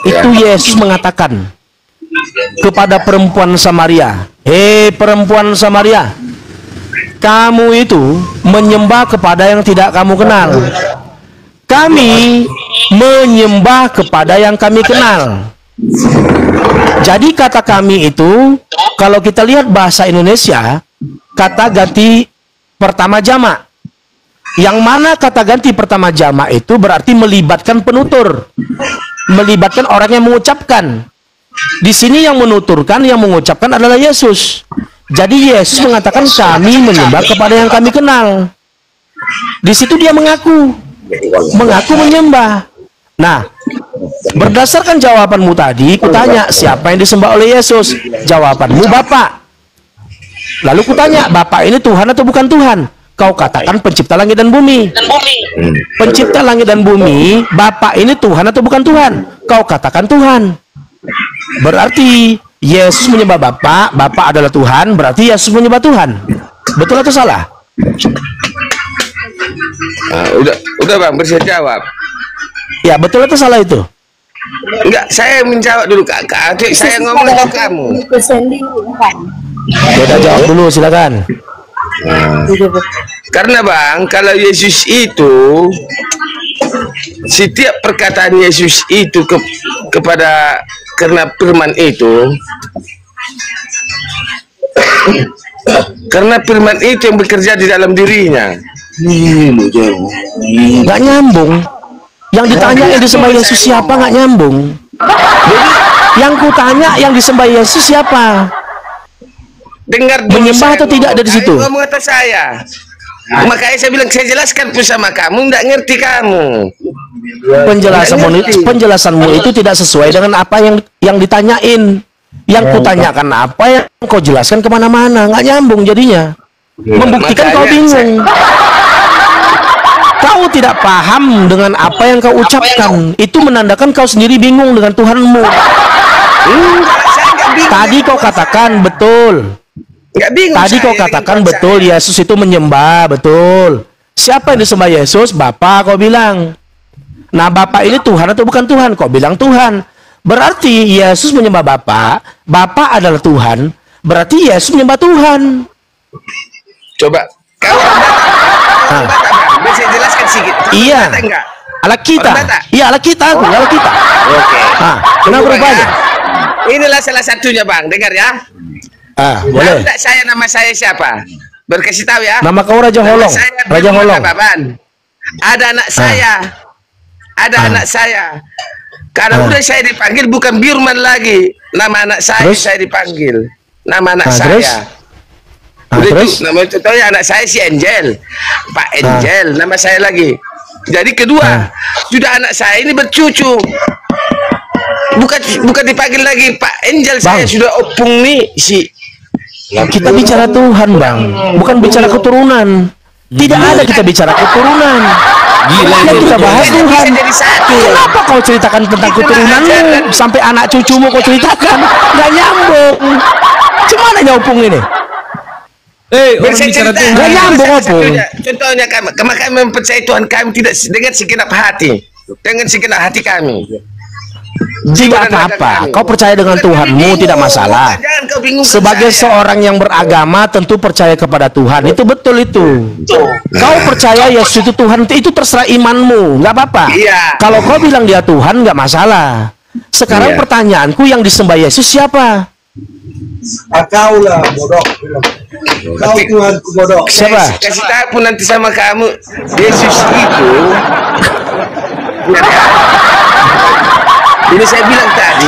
itu Yesus mengatakan kepada perempuan Samaria, "Hei perempuan Samaria, kamu itu menyembah kepada yang tidak kamu kenal. Kami menyembah kepada yang kami kenal." Jadi kata kami itu, kalau kita lihat bahasa Indonesia, kata ganti pertama jamak. Yang mana kata ganti pertama jamak itu berarti melibatkan penutur, melibatkan orang yang mengucapkan. Di sini yang menuturkan, yang mengucapkan adalah Yesus. Jadi Yesus mengatakan kami menyembah kepada yang kami kenal. Di situ dia mengaku menyembah. Nah, berdasarkan jawabanmu tadi, kutanya siapa yang disembah oleh Yesus? Jawabanmu Bapa. Lalu kutanya, Bapa ini Tuhan atau bukan Tuhan? Kau katakan pencipta langit dan bumi. Pencipta langit dan bumi, Bapa ini Tuhan atau bukan Tuhan? Kau katakan Tuhan. Berarti Yesus menyembah Bapa, Bapa adalah Tuhan, berarti Yesus menyembah Tuhan. Betul atau salah? Udah Bang, bisa jawab. Ya, betul atau salah itu? Enggak, saya menjawab dulu Kak. Saya ngomong ke kamu. Beda jawab dulu, silakan. Karena Bang, kalau Yesus itu, setiap perkataan Yesus itu kepada karena firman itu, karena firman itu yang bekerja di dalam dirinya. Nggak nyambung. Yang ditanya yang disembah Yesus siapa, nggak nyambung. Jadi yang kutanya yang disembah Yesus siapa? Dengar dulu, menyembah atau tidak ada di situ? Ngomong atas saya. Makanya saya bilang, saya jelaskan pun sama kamu, nggak ngerti kamu. Penjelasanmu itu tidak sesuai dengan apa yang ditanyain. Yang kutanyakan apa yang kau jelaskan kemana-mana, nggak nyambung jadinya. Membuktikan kau bingung. Kau tidak paham dengan apa yang kau ucapkan. Itu menandakan kau sendiri bingung dengan Tuhanmu. Tadi kau katakan betul. Tadi kau katakan betul, Yesus itu menyembah, betul. Siapa yang disembah Yesus? Bapa, kau bilang. Nah, Bapa ini Tuhan atau bukan Tuhan? Kau bilang Tuhan. Berarti Yesus menyembah Bapa, Bapa adalah Tuhan. Berarti Yesus menyembah Tuhan. Coba, kalau bisa jelaskan sedikit. Iya. Ala kita. Iya, ala kita. Oke. Kenapa rupanya? Inilah salah satunya, Bang. Dengar ya. Boleh. Nama saya siapa? Berkasih tahu ya. Nama kau Raja Holong. Raja Holong. Ada anak saya. Ada anak saya. Karena udah saya dipanggil bukan Birman lagi. Nama anak saya dipanggil. Nama anak saya. Terus? Nama contohnya anak saya si Angel. Pak Angel. Nama saya lagi. Jadi kedua, sudah anak saya ini bercucu. Bukan dipanggil lagi Pak Angel, saya sudah opung nih si. Kita bicara Tuhan, Bang, bukan bicara keturunan. Tidak ada kita bicara keturunan. Yang kita bahas Tuhan. Kenapa kau ceritakan tentang keturunanmu sampai anak cucumu kau ceritakan? Nggak nyambung. Gimana nyambung ini? Nggak nyambung opung. Contohnya kami mempercayai Tuhan kami tidak dengan segenap hati, dengan segenap hati kami. Tidak apa-apa, kau percaya dengan Tuhanmu tidak masalah. Sebagai seorang yang beragama tentu percaya kepada Tuhan, itu betul itu. Kau percaya Yesus itu Tuhan, itu terserah imanmu, nggak apa-apa. Kalau kau bilang dia Tuhan nggak masalah. Sekarang pertanyaanku, yang disembah Yesus siapa? Kau lah bodoh. Kau Tuhanku bodoh. Siapa? Kasih tahu nanti sama kamu, Yesus itu. Ini saya bilang tadi.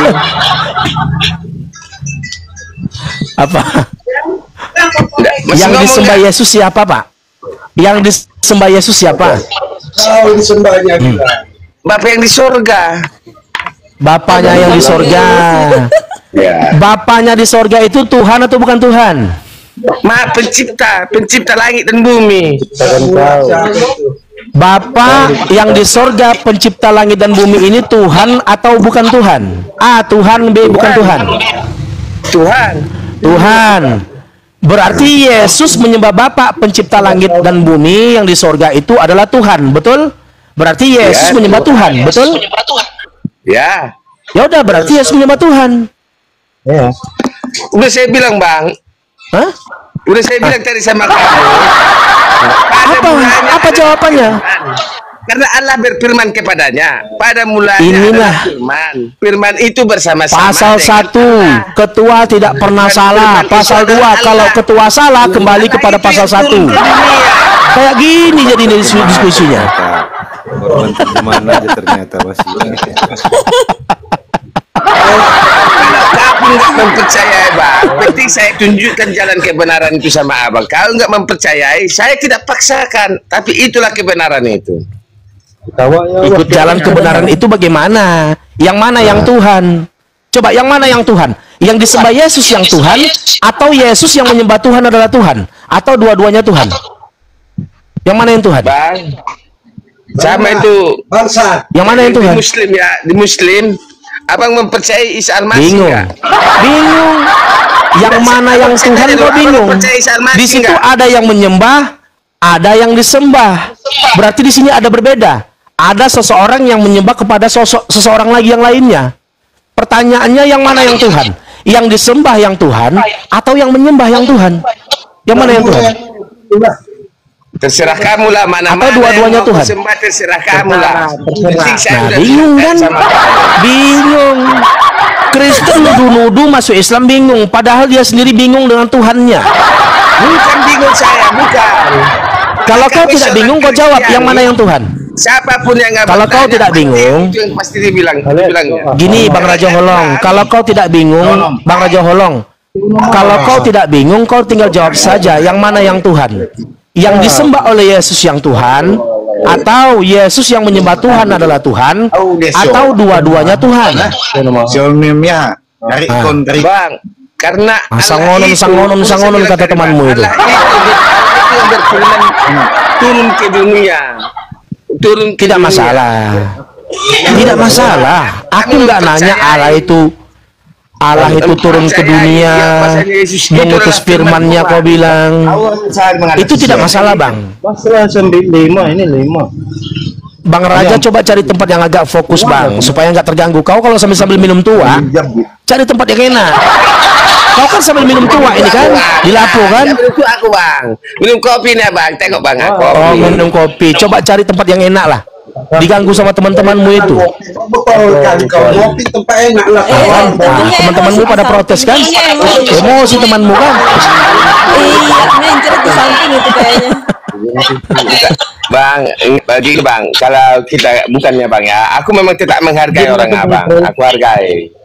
Apa? Yang disembah Yesus siapa, Pak? Yang disembah Yesus siapa? Kau disembahnya Bapak yang di sorga. Bapaknya yang di sorga. Bapaknya di sorga itu Tuhan atau bukan Tuhan? Maha pencipta langit dan bumi. Bapa yang di sorga pencipta langit dan bumi ini Tuhan atau bukan Tuhan? A. Tuhan, B. Bukan Tuhan. Tuhan. Berarti Yesus menyembah Bapa pencipta langit dan bumi yang di sorga itu adalah Tuhan, betul? Berarti Yesus menyembah Tuhan, betul? Ya. Ya udah, berarti Yesus menyembah Tuhan. Ya. Udah saya bilang, Bang. Hah? Udah saya bilang tadi sama kamu. Apa jawabannya? Karena Allah berfirman kepadanya, pada mulanya inilah firman. Firman itu bersama-sama. Pasal 1, ketua tidak pernah salah. Pasal 2, kalau ketua salah kembali kepada pasal 1. Kayak gini jadi diskusinya. Korban terjemahan aja ternyata masih. Kalau nggak mempercayai, Bang, penting saya tunjukkan jalan kebenaran itu sama abang. Kalau nggak mempercayai, saya tidak paksakan, tapi itulah kebenaran itu. Ikut jalan kebenaran itu bagaimana? Yang mana yang Tuhan? Coba yang mana yang Tuhan? Yang disembah Yesus yang Tuhan, atau Yesus yang menyembah Tuhan adalah Tuhan, atau dua-duanya Tuhan? Yang mana yang Tuhan? Bang, sama itu. Bangsa. Yang mana yang Tuhan? Di Muslim ya, di Muslim. Abang mempercayai Isa Al-Masih Bingung. nggak? Bingung. Yang mana yang Tuhan kok bingung? Di situ ada yang menyembah, ada yang disembah. Berarti di sini ada berbeda. Ada seseorang yang menyembah kepada seseorang lagi yang lainnya. Pertanyaannya yang mana yang Tuhan? Yang disembah yang Tuhan atau yang menyembah yang Tuhan? Yang mana yang Tuhan? Terserah kamu lah, mana-mana. Atau dua-duanya Tuhan? Sembah terserah kamu lah. Nah, bingung kan? Bingung. Kristen nuduh-nuduh masuk Islam bingung, padahal dia sendiri bingung dengan Tuhannya. Bukan bingung saya, bukan. Kalau kau tidak bingung, kau jawab yang mana yang Tuhan? Siapapun yang nggak Kalau kau tidak bingung, itu yang pasti dibilangnya. gini Bang Raja Holong, kalau kau tidak bingung, Bang Raja Holong, kalau kau tidak bingung, kau tinggal jawab saja yang mana yang Tuhan. Yang disembah oleh Yesus yang Tuhan, atau Yesus yang menyembah Tuhan adalah Tuhan, atau dua-duanya Tuhan. Bang, karena sangonon kata temanmu itu. Allah itu berfirman turun ke dunia. Tidak masalah. Tidak masalah. Aku nggak nanya Allah itu turun ke dunia mengutus firman-Nya, kau bilang. Itu tidak masalah, Bang. Bang Raja coba cari tempat yang agak fokus, Bang, supaya nggak terganggu. Kau kalau sambil minum tua, cari tempat yang enak. Kau kan sambil minum tua ini kan, di Lapo kan? Itu aku, Bang. Minum kopi nih, Bang. Tengok, Bang, aku. Oh, minum kopi. Coba cari tempat yang enak lah. Diganggu sama teman-temanmu itu. Teman-temanmu pada protes kan? Emosi temanmu kan? Iya, ngencet di samping itu kayaknya. Bang, bagi Bang, kalau kita bukannya Bang ya, aku memang tidak menghargai orang Abang. Aku hargai.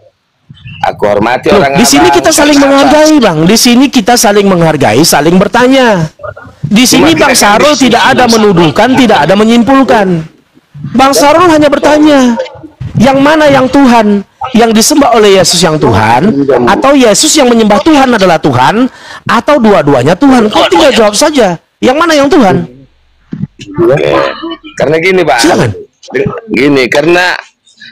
Aku hormati orang Di sini Abang. kita saling menghargai, Bang. Di sini kita saling menghargai, saling bertanya. Di sini Bang Sarul tidak ada menuduhkan, tidak ada menyimpulkan. Bang Sarul hanya bertanya, yang mana yang Tuhan? Yang disembah oleh Yesus yang Tuhan, atau Yesus yang menyembah Tuhan adalah Tuhan, atau dua-duanya Tuhan? Kau tinggal jawab saja. Yang mana yang Tuhan? Oke. Karena gini, Bang. Silakan. Gini, karena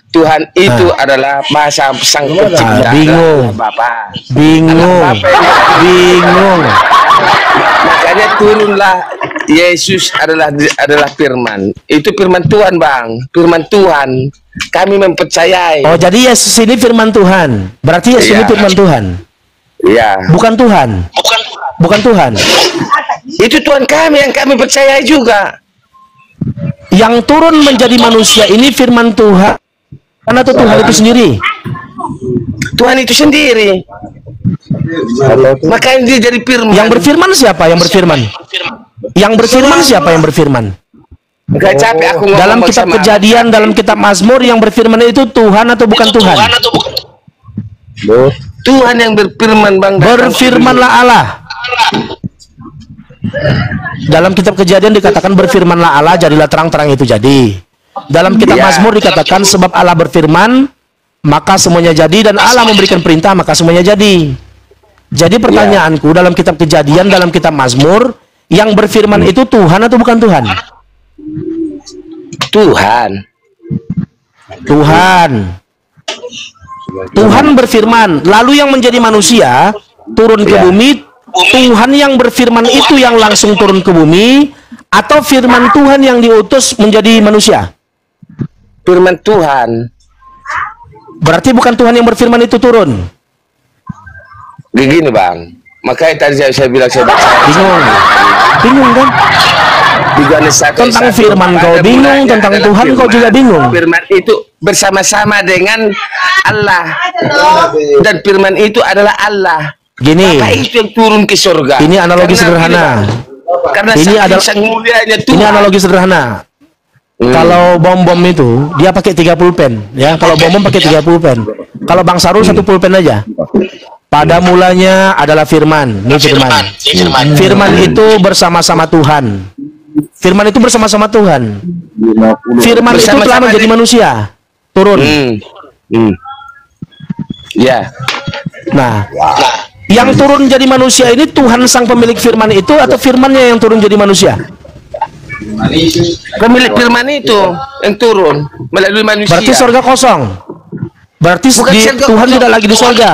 Tuhan itu adalah bahasa sang pencipta. Bingung. Bapak. Bingung. Bingung. Makanya turunlah Yesus adalah firman. Itu firman Tuhan, Bang. Firman Tuhan. Kami mempercayai. Oh, jadi Yesus ini firman Tuhan. Berarti Yesus ini firman Tuhan. Iya. Bukan Tuhan. Bukan Tuhan. Itu Tuhan kami yang kami percayai juga. Yang turun menjadi manusia ini firman Tuhan. Karena itu Tuhan itu sendiri. Tuhan itu sendiri. Makanya dia jadi firman. Yang berfirman siapa? Yang berfirman? Yang berfirman siapa yang berfirman? Gak capek aku ngomong Dalam kitab sama Kejadian, dalam kitab Mazmur, yang berfirman itu Tuhan atau bukan Tuhan? Tuhan yang berfirman, Bang. Berfirmanlah Allah. Dalam kitab Kejadian dikatakan berfirmanlah Allah, jadilah terang-terang itu jadi. Dalam kitab Mazmur dikatakan sebab Allah berfirman, maka semuanya jadi, dan Allah memberikan perintah, maka semuanya jadi. Jadi pertanyaanku, dalam kitab Kejadian, dalam kitab Mazmur, yang berfirman itu Tuhan atau bukan Tuhan? Tuhan. Tuhan. Tuhan berfirman, lalu yang menjadi manusia turun ke bumi. Tuhan yang berfirman itu yang langsung turun ke bumi, atau firman Tuhan yang diutus menjadi manusia? Firman Tuhan. Berarti bukan Tuhan yang berfirman itu turun. Begini bang, makanya tadi saya bilang saya baca Bingung kan? Tentang firman kau bingung, tentang Tuhan kau juga bingung. Firman itu bersama-sama dengan Allah, dan firman itu adalah Allah. Gini, maka itu yang turun ke surga. Ini analogi sederhana. Karena ini adalah ini analogi sederhana. Kalau bom-bom itu dia pakai 30 pen, ya. Kalau bom-bom pakai 30 pen. Kalau Bang Sarul 1 pulpen aja. Pada mulanya adalah firman. Ini firman. Firman itu bersama-sama Tuhan. Firman itu bersama-sama Tuhan. Firman itu telah menjadi manusia. Turun. Ya. Nah, yang turun jadi manusia ini Tuhan sang pemilik firman itu atau firmannya yang turun jadi manusia? Pemilik firman itu yang turun melalui manusia. Berarti surga kosong. Berarti Tuhan tidak lagi di surga.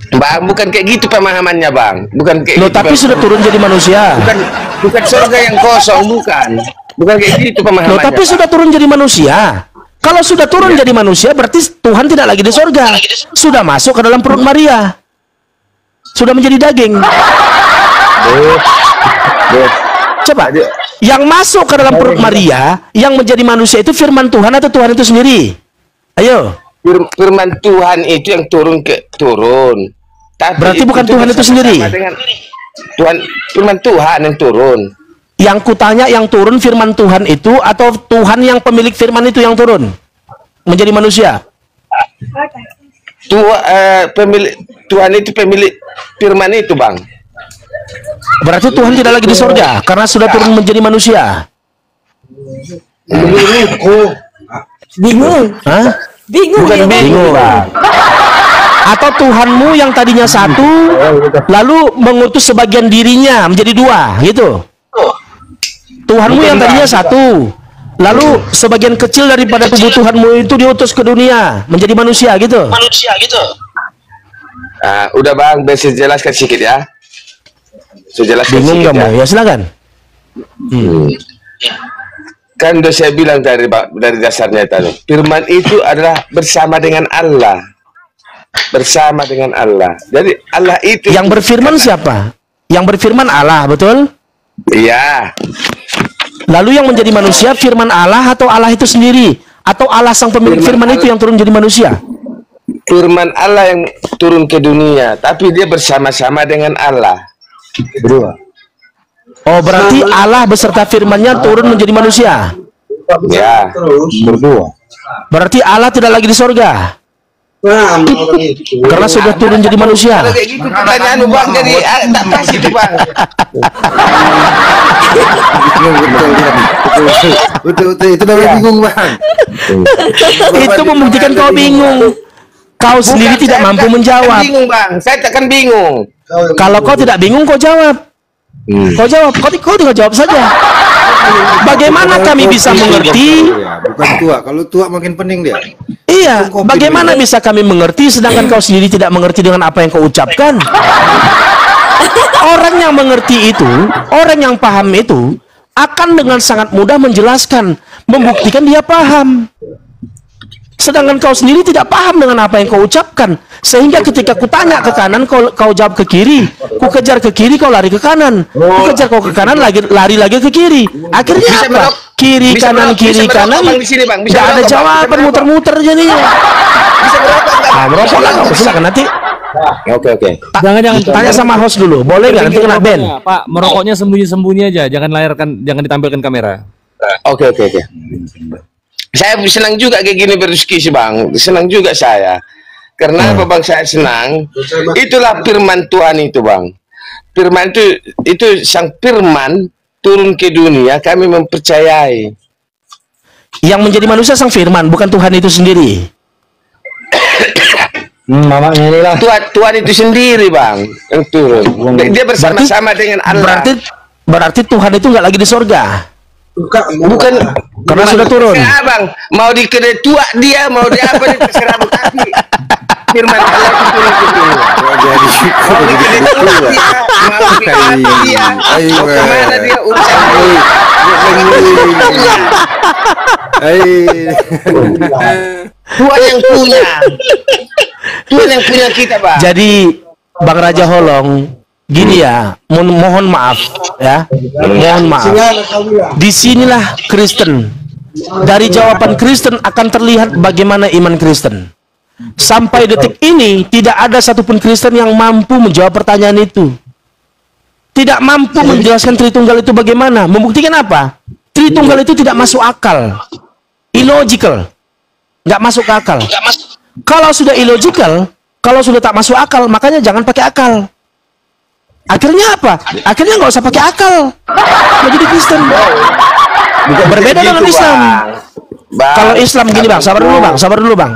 Bang, bukan kayak gitu pemahamannya bang. Bukan kayak loh, gitu, tapi bang. Sudah turun jadi manusia. Bukan surga yang kosong, bukan kayak gitu pemahamannya. Loh, tapi bang. Sudah turun jadi manusia. Kalau sudah turun jadi manusia, berarti Tuhan tidak lagi di surga. Sudah masuk ke dalam perut Maria. Sudah menjadi daging. Coba, yang masuk ke dalam perut Maria, yang menjadi manusia itu firman Tuhan atau Tuhan itu sendiri? Ayo. Firman Tuhan itu yang turun. Tapi berarti bukan Tuhan itu sendiri. Firman Tuhan yang turun. Yang kutanya yang turun firman Tuhan itu atau Tuhan yang pemilik firman itu yang turun menjadi manusia? Pemilik Tuhan itu pemilik firman itu bang. Berarti Tuhan tidak lagi di surga karena sudah turun menjadi manusia. Bingung. Hah? Bingung. Bukan bingung. Atau Tuhanmu yang tadinya satu lalu mengutus sebagian dirinya menjadi 2 gitu. Tuhanmu yang tadinya satu lalu sebagian kecil daripada tubuh Tuhanmu itu diutus ke dunia menjadi manusia gitu. Udah bang, bisa jelaskan sedikit ya. Bingung kamu ya, silakan. Kan udah saya bilang dari dasarnya tadi, firman itu adalah bersama dengan Allah. Bersama dengan Allah. Jadi Allah itu yang berfirman siapa? Yang berfirman Allah, betul? Iya. Lalu yang menjadi manusia firman Allah atau Allah itu sendiri? Atau Allah sang pemilik firman itu yang turun jadi manusia? Firman Allah yang turun ke dunia, tapi dia bersama-sama dengan Allah. Berdua. Oh, berarti Allah beserta firman-Nya turun menjadi manusia. Ya, berdua. Berarti Allah tidak lagi di surga. Karena sudah turun jadi manusia. Kalau kayak gitu pertanyaan bang, jadi tak pas gitu bang. Betul, itu namanya bingung bang. Itu membuktikan kau bingung. Kau sendiri tidak mampu menjawab. Bingung bang, saya takkan bingung. Kalau kau tidak bingung, kau jawab. Kau jawab, kau tinggal jawab saja. Bagaimana kami bisa mengerti? Bukan tua, kalau tua makin pening dia. Iya, bagaimana bisa kami mengerti sedangkan kau sendiri tidak mengerti dengan apa yang kau ucapkan? Orang yang mengerti itu, orang yang paham itu akan dengan sangat mudah menjelaskan, membuktikan dia paham. Sedangkan kau sendiri tidak paham dengan apa yang kau ucapkan, sehingga ketika kutanya ke kanan kau jawab ke kiri, ku kejar ke kiri kau lari ke kanan, ku kejar kau ke kanan lari lagi ke kiri. Akhirnya apa? Kiri kanan tidak ada jawaban, muter-muter jadinya. Bisa merokok lah, silakan nanti. Oke. Jangan tanya sama host dulu, boleh nggak nanti kena ban? Pak, merokoknya sembunyi-sembunyi aja, jangan ditampilkan kamera. Oke. Saya senang juga kayak gini berdiskusi bang, senang juga saya. Karena apa bang saya senang? Itulah firman Tuhan itu bang. Firman itu sang firman turun ke dunia, kami mempercayai. Yang menjadi manusia sang firman, bukan Tuhan itu sendiri. Mamanya inilah. Tuhan itu sendiri bang yang turun. Dia bersama-sama dengan Allah. Berarti Tuhan itu nggak lagi di surga. Bukan karena sudah turun. Bang, mau dikedai tua dia, mau dia apa dia terserah, tapi firman Allah itu turun ke dunia. Mau bikin itu mau bikin dia. Mau kemana dia urusan Tuhan yang punya. Tuhan yang punya kita, Bang. Jadi Bang Raja Holong, gini ya, mohon maaf ya, mohon maaf. Disinilah Kristen. Dari jawaban Kristen akan terlihat bagaimana iman Kristen. Sampai detik ini tidak ada satupun Kristen yang mampu menjawab pertanyaan itu. Tidak mampu menjelaskan Tritunggal itu bagaimana. Membuktikan apa? Tritunggal itu tidak masuk akal, illogical, nggak masuk ke akal. Kalau sudah illogical, kalau sudah tak masuk akal, makanya jangan pakai akal. Akhirnya apa? Akhirnya nggak usah pakai akal. Mau jadi Kristen. Berbeda dengan Islam. Kalau Islam gini Bang, sabar dulu Bang, sabar dulu Bang.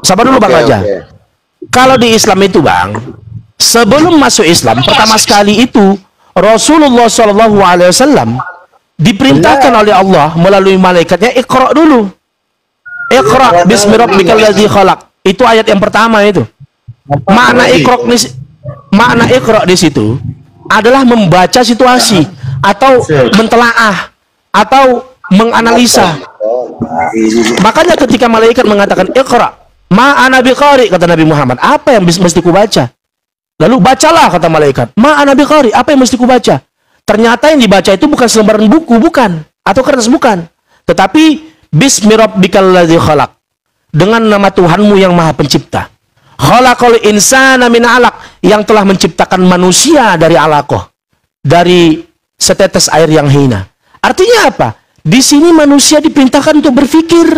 Sabar dulu Bang aja. Kalau di Islam itu Bang, sebelum masuk Islam, pertama sekali itu Rasulullah SAW diperintahkan oleh Allah melalui malaikatnya, Iqra dulu. Iqra bismi rabbikal ladzi khalaq. Itu ayat yang pertama itu. Makna Iqra di situ adalah membaca situasi atau mentelaah atau menganalisa. Makanya ketika malaikat mengatakan Iqra, ma'ana biqari, kata Nabi Muhammad, apa yang mesti kubaca? Lalu bacalah, kata malaikat, ma'ana biqari, apa yang mesti kubaca? Ternyata yang dibaca itu bukan selembaran buku, bukan, atau kertas, bukan, tetapi bismi rabbikal ladzi khalaq, dengan nama Tuhanmu yang Maha Pencipta. Khalaqal insana min 'alaq, yang telah menciptakan manusia dari alaqah, dari setetes air yang hina. Artinya apa? Di sini manusia diperintahkan untuk berpikir,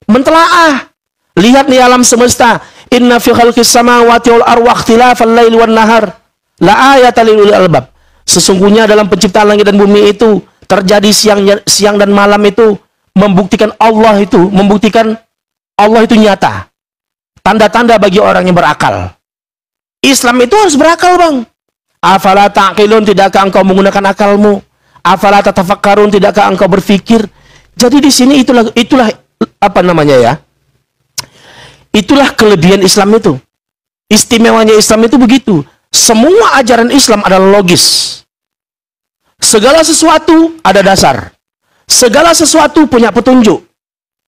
mentelaah. Lihat di alam semesta, inna fi khalqis samawati wal ardi wa ikhtilafal laili wan nahar la ayatal lil albab. Sesungguhnya dalam penciptaan langit dan bumi itu terjadi siang dan malam itu membuktikan Allah itu nyata. Tanda-tanda bagi orang yang berakal. Islam itu harus berakal, Bang. Afala ta'qilun, tidakkah engkau menggunakan akalmu? Afala tatafakkarun, tidakkah engkau berpikir? Jadi di sini itulah apa namanya ya? Itulah kelebihan Islam itu. Istimewanya Islam itu begitu. Semua ajaran Islam adalah logis. Segala sesuatu ada dasar. Segala sesuatu punya petunjuk.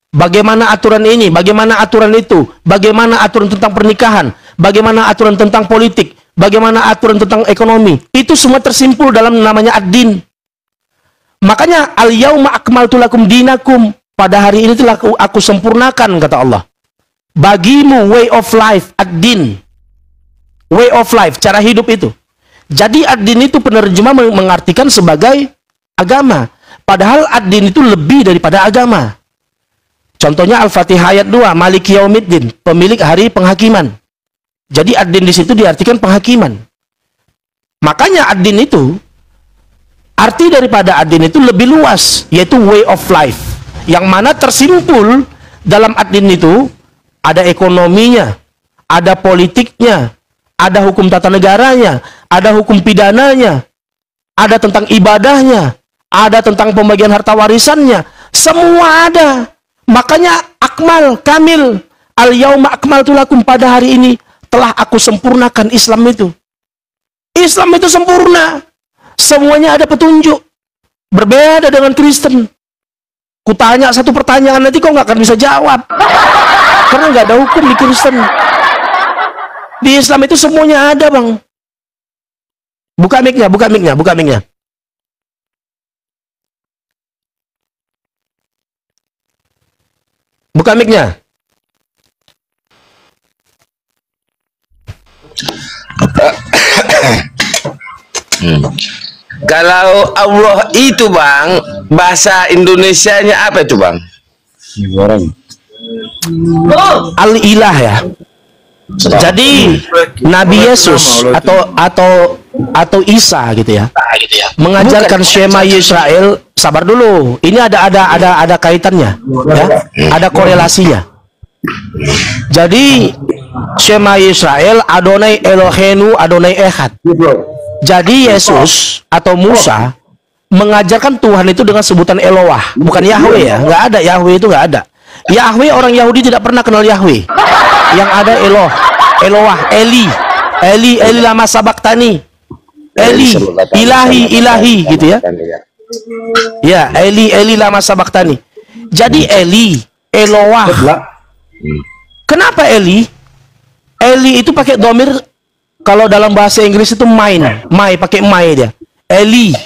Bagaimana aturan ini, bagaimana aturan itu, bagaimana aturan tentang pernikahan, bagaimana aturan tentang politik, bagaimana aturan tentang ekonomi. Itu semua tersimpul dalam namanya ad-din. Makanya al-yauma akmaltu lakum dinakum, pada hari ini telah aku sempurnakan, kata Allah, bagimu way of life, ad-din. Way of life, cara hidup itu. Jadi ad-din itu penerjemah mengartikan sebagai agama. Padahal ad-din itu lebih daripada agama. Contohnya Al-Fatihah ayat 2, Maliki Yaumiddin, pemilik hari penghakiman. Jadi ad-din di situ diartikan penghakiman. Makanya ad-din itu, arti daripada ad-din itu lebih luas, yaitu way of life. Yang mana tersimpul dalam ad-din itu ada ekonominya, ada politiknya, ada hukum tata negaranya, ada hukum pidananya, ada tentang ibadahnya, ada tentang pembagian harta warisannya, semua ada. Makanya akmal, kamil, al-yauma akmaltu lakum, pada hari ini telah aku sempurnakan Islam itu. Islam itu sempurna. Semuanya ada petunjuk. Berbeda dengan Kristen. Kutanya satu pertanyaan nanti kau nggak akan bisa jawab. Karena nggak ada hukum di Kristen. Di Islam itu semuanya ada, Bang. Buka mic-nya, buka mic-nya, buka mic-nya. Buka mic-nya. Kalau Allah itu, Bang, bahasa Indonesianya apa itu, Bang? Al-ilah ya. Jadi Nabi Yesus atau Isa gitu ya, mengajarkan Shema Yisrael. Sabar dulu, ini ada kaitannya ya, ada korelasinya. Jadi Shema Yisrael, Adonai Elohenu Adonai Echad. Jadi Yesus atau Musa mengajarkan Tuhan itu dengan sebutan Eloah, bukan Yahweh ya. Nggak ada Yahweh, itu nggak ada. Yahweh, orang Yahudi tidak pernah kenal Yahweh. Yang ada Eloah, Eli, Eli lama sabaktani. Eli, ilahi gitu ya. Ya, Eli lama sabaktani. Jadi Eloah. Kenapa Eli itu pakai domir? Kalau dalam bahasa Inggris itu pakai dia. Eli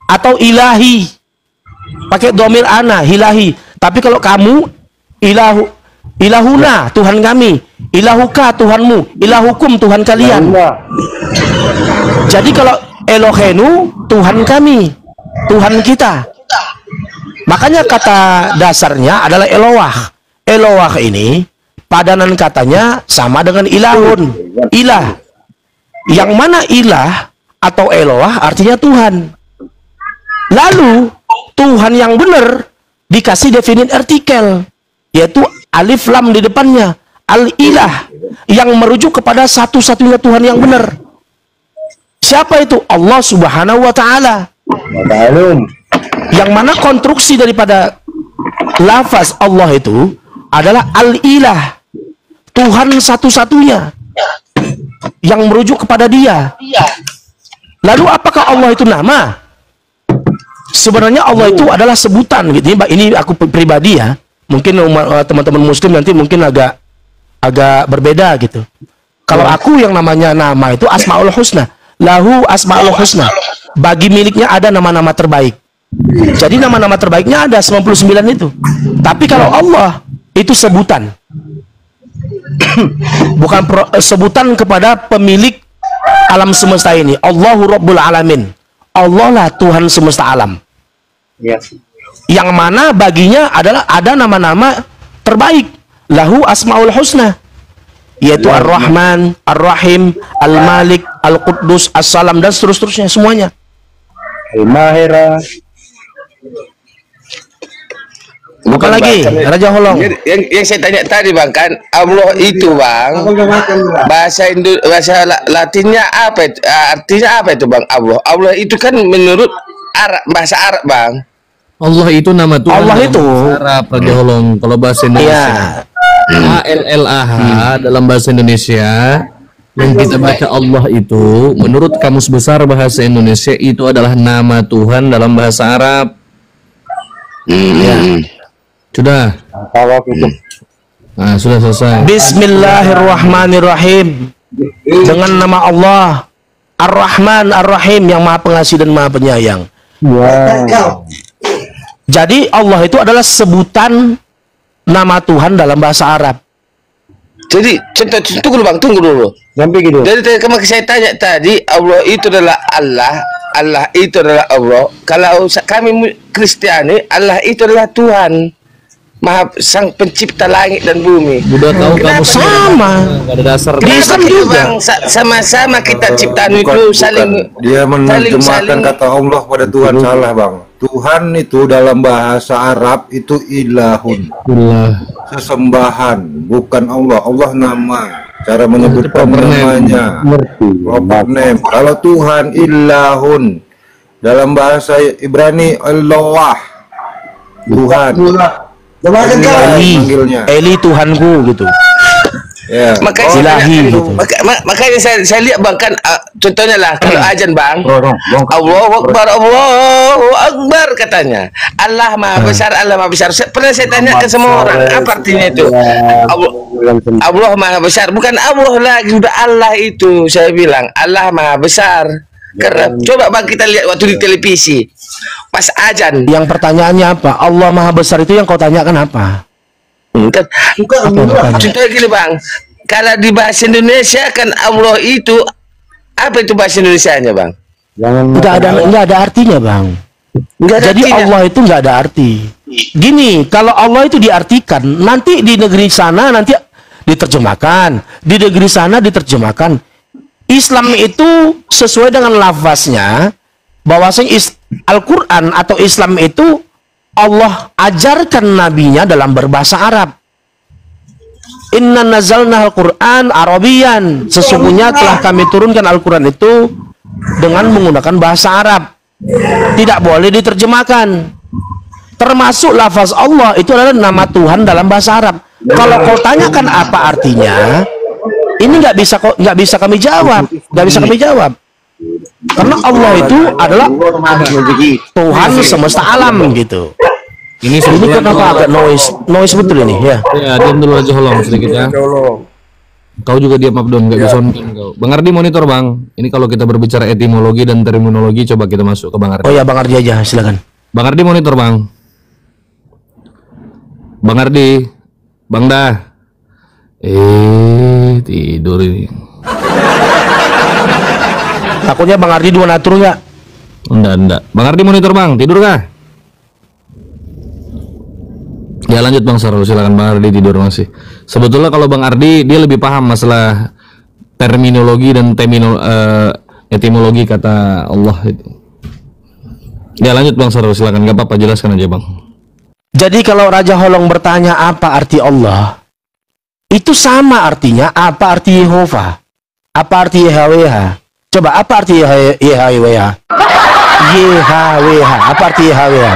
atau ilahi pakai domir ana, ilahi. Tapi kalau kamu ilahuna, Tuhan kami, ilahuka, Tuhanmu, ilahukum, Tuhan kalian. Jadi kalau Elohenu, Tuhan kami, Tuhan kita. Makanya kata dasarnya adalah Eloah. Eloah ini padanan katanya sama dengan ilahun, ilah. Yang mana ilah atau Eloah artinya Tuhan. Lalu Tuhan yang benar dikasih definit artikel, yaitu alif lam di depannya, al-ilah, yang merujuk kepada satu-satunya Tuhan yang benar. Siapa itu? Allah Subhanahu wa Ta'ala. Yang mana konstruksi daripada lafaz Allah itu adalah al-ilah, Tuhan satu-satunya yang merujuk kepada Dia. Lalu apakah Allah itu nama? Sebenarnya Allah itu adalah sebutan gitu. Ini aku pribadi ya. Mungkin teman-teman muslim nanti mungkin agak berbeda gitu. Kalau aku yang namanya nama itu Asmaul Husna. Lahu Asmaul Husna. Bagi miliknya ada nama-nama terbaik. Jadi nama-nama terbaiknya ada 99 itu. Tapi kalau Allah itu sebutan. Bukan sebutan kepada pemilik alam semesta ini. Allahu Rabbul Alamin. Allah lah Tuhan semesta alam. Yang mana baginya adalah ada nama-nama terbaik. Lahu Asmaul Husna, yaitu Ar-Rahman, Ar-Rahim, Al-Malik, Al-Quddus, As-Salam, dan seterusnya semuanya. Al-Mahira. Bukan lagi Raja Holong. Yang saya tanya tadi bang, kan Allah itu bang, bahasa Latinnya apa itu? Artinya apa itu bang? Allah itu kan menurut bahasa Arab bang. Allah itu nama Tuhan. Allah itu Arab, Raja Holong. Kalau bahasa Indonesia ALLAH dalam bahasa Indonesia yang kita baca Allah itu menurut Kamus Besar Bahasa Indonesia itu adalah nama Tuhan dalam bahasa Arab. Ya. Sudah. Nah, sudah selesai. Bismillahirrahmanirrahim. Dengan nama Allah Ar-Rahman Ar-Rahim, yang Maha Pengasih dan Maha Penyayang. Jadi Allah itu adalah sebutan nama Tuhan dalam bahasa Arab. Jadi tunggu dulu bang, tunggu dulu. Sampai gitu. Jadi kemarin saya tanya tadi, Allah itu adalah Allah, Allah itu adalah Allah. Kalau kami Kristiani, Allah itu adalah Tuhan, Maha Sang Pencipta langit dan bumi. Udah tahu kamu sama. Gak ada dasar. Islam juga. Sama-sama kita ciptaan itu saling. Dia menerjemahkan kata Allah pada Tuhan, salah bang. Tuhan itu dalam bahasa Arab itu ilahun, sesembahan, bukan Allah. Allah nama, cara menyebutkan namanya, proper name. Kalau Tuhan ilahun, dalam bahasa Ibrani Allah, Tuhan. Eli Tuhanku gitu. Ya. Makanya Ilahi, gitu. Makanya saya lihat bang kan, contohnya lah kalau ajan bang, Allahu Akbar, Allahu Akbar katanya, Allah Maha Besar, Allah Maha Besar. Pernah saya tanya ke semua orang, apa artinya itu? Allah Maha Besar, bukan Allah lagi, udah Allah itu. Saya bilang Allah Maha Besar. Karena coba bang kita lihat waktu di televisi pas ajan. Yang pertanyaannya apa? Allah Maha Besar itu yang kau tanyakan apa? Contohnya gini bang, kalau di bahasa Indonesia kan Allah itu apa itu bahasa Indonesianya bang? Nggak ada artinya bang. Jadi artinya. Allah itu nggak ada arti. Gini, kalau Allah itu diartikan, nanti di negeri sana nanti diterjemahkan, di negeri sana diterjemahkan. Islam itu sesuai dengan lafaznya, bahwasanya Al-Quran atau Islam itu Allah ajarkan nabinya dalam berbahasa Arab. Inna nazalna al-Quran Arabian. Sesungguhnya telah kami turunkan Al-Quran itu dengan menggunakan bahasa Arab. Tidak boleh diterjemahkan. Termasuk lafaz Allah itu adalah nama Tuhan dalam bahasa Arab. Kalau kau tanyakan apa artinya, Ini nggak bisa kami jawab, karena Allah itu adalah Tuhan semesta alam gitu. Ini kenapa agak noise betul ini ya? Ya, diam dulu aja Holong sedikit ya. Kau juga diam Abdon, nggak bisa nonton kau. Bang Ardi monitor Bang. Ini kalau kita berbicara etimologi dan terminologi, coba kita masuk ke Bang Ardi. Oh ya, Bang Ardi aja, silakan. Bang Ardi monitor Bang. Bang Ardi, Bang dah. Tidur ini. Takutnya Bang Ardi dua natur nggak? Enggak. Bang Ardi monitor Bang, tidur kah? Ya lanjut Bang Sarul, silakan Bang Ardi tidur masih. Sebetulnya kalau Bang Ardi dia lebih paham masalah terminologi dan etimologi kata Allah itu. Ya lanjut Bang Sarul, silakan, nggak apa-apa, jelaskan aja Bang. Jadi kalau Raja Holong bertanya apa arti Allah, itu sama artinya apa arti Yehova, apa arti YHWH. Coba apa arti YHWH? YHWH, apa arti YHWH?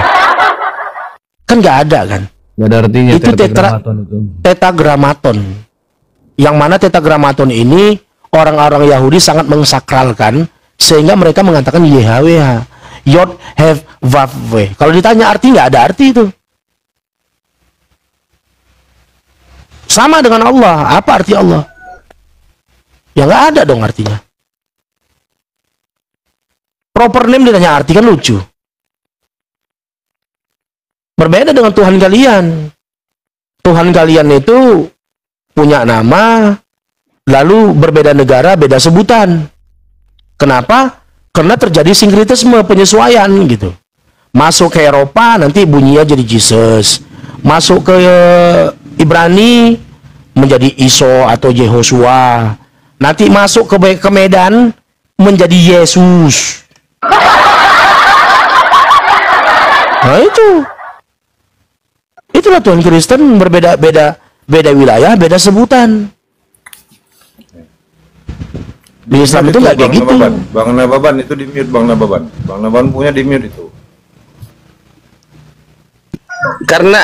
Kan nggak ada kan? Nggak ada artinya. Itu tetragramaton. Yang mana tetragramaton ini orang-orang Yahudi sangat mengsakralkan sehingga mereka mengatakan YHWH, Yod Hev Vav Ve. Kalau ditanya arti, nggak ada arti itu. Sama dengan Allah. Apa arti Allah? Ya nggak ada dong artinya. Proper name ditanya arti kan lucu. Berbeda dengan Tuhan kalian. Tuhan kalian itu punya nama, lalu berbeda negara, beda sebutan. Kenapa? Karena terjadi sinkritisme, penyesuaian gitu. Masuk ke Eropa nanti bunyinya jadi Jesus. Masuk ke Ibrani menjadi Iso atau Yehoshua. Nanti masuk ke Medan menjadi Yesus. Nah itulah Tuhan Kristen, berbeda-beda wilayah, beda sebutan. Di Islam itu nggak kayak gitu. Bang Nababan itu di mute, Bang Nababan. Bang Nababan punya di mute itu. Karena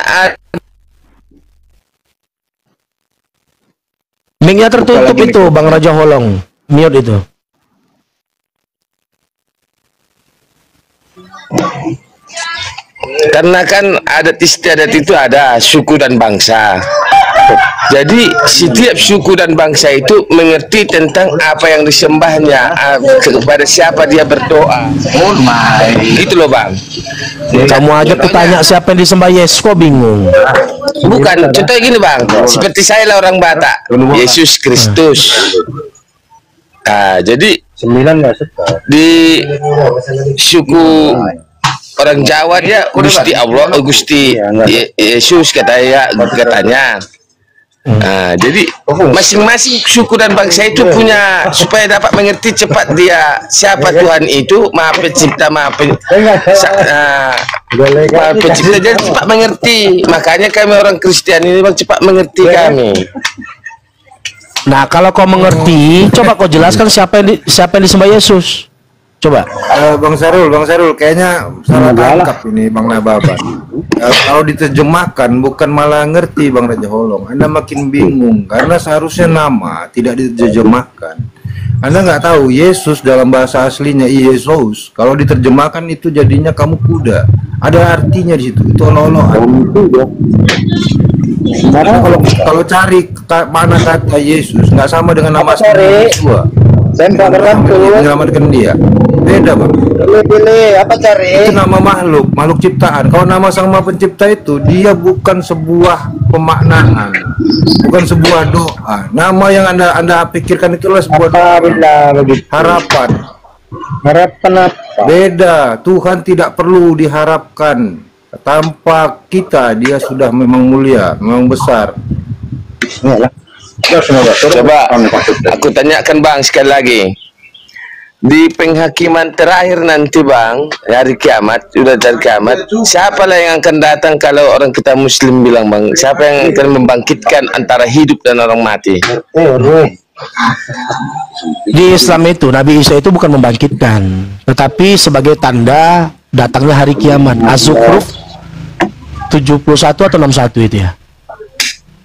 mic-nya tertutup itu, Bang Raja Holong. Mute itu. Karena kan adat istiadat itu ada suku dan bangsa. Jadi setiap suku dan bangsa itu mengerti tentang apa yang disembahnya, kepada siapa dia berdoa. Gitu loh Bang. Kamu aja kutanya siapa yang disembah Yesus, kok bingung? Bukan, contohnya gini Bang. Seperti saya lah orang Batak, Yesus Kristus. Jadi di suku orang Jawa dia Gusti Allah, Gusti Yesus katanya. Jadi masing-masing suku dan bangsa itu punya, supaya dapat mengerti cepat dia siapa Tuhan itu, Maha Pencipta, Pencipta, jadi cepat mengerti. Makanya kami orang Kristen ini Bang cepat mengerti kami. Nah kalau kau mengerti, coba kau jelaskan siapa yang disembah Yesus. Coba. Bang Sarul, kayaknya salah tangkap ini Bang Nababan. Kalau diterjemahkan bukan malah ngerti Bang Raja Holong. Anda makin bingung karena seharusnya nama tidak diterjemahkan. Anda nggak tahu Yesus dalam bahasa aslinya Yesus. Kalau diterjemahkan itu jadinya kamu kuda. Ada artinya di situ. Itu olok-olok. Karena kalau cari mana kata Yesus nggak sama dengan nama Yesus. Menyelamatkan dia. Beda Bang. Pilih apa cari? Itu nama makhluk ciptaan. Kalau nama Sang Maha Pencipta itu dia bukan sebuah pemaknaan, bukan sebuah doa. Nama yang anda pikirkan itulah sebuah doa. Harapan. Harapan apa? Beda. Tuhan tidak perlu diharapkan. Tanpa kita dia sudah memang mulia, memang besar. Coba aku tanyakan Bang sekali lagi. Di penghakiman terakhir nanti Bang, hari kiamat, sudah dari kiamat, siapalah yang akan datang kalau orang kita Muslim bilang Bang? Siapa yang akan membangkitkan antara hidup dan orang mati? Di Islam itu Nabi Isa itu bukan membangkitkan, tetapi sebagai tanda datangnya hari kiamat. Az-Zukhruf 71 atau 61 itu ya.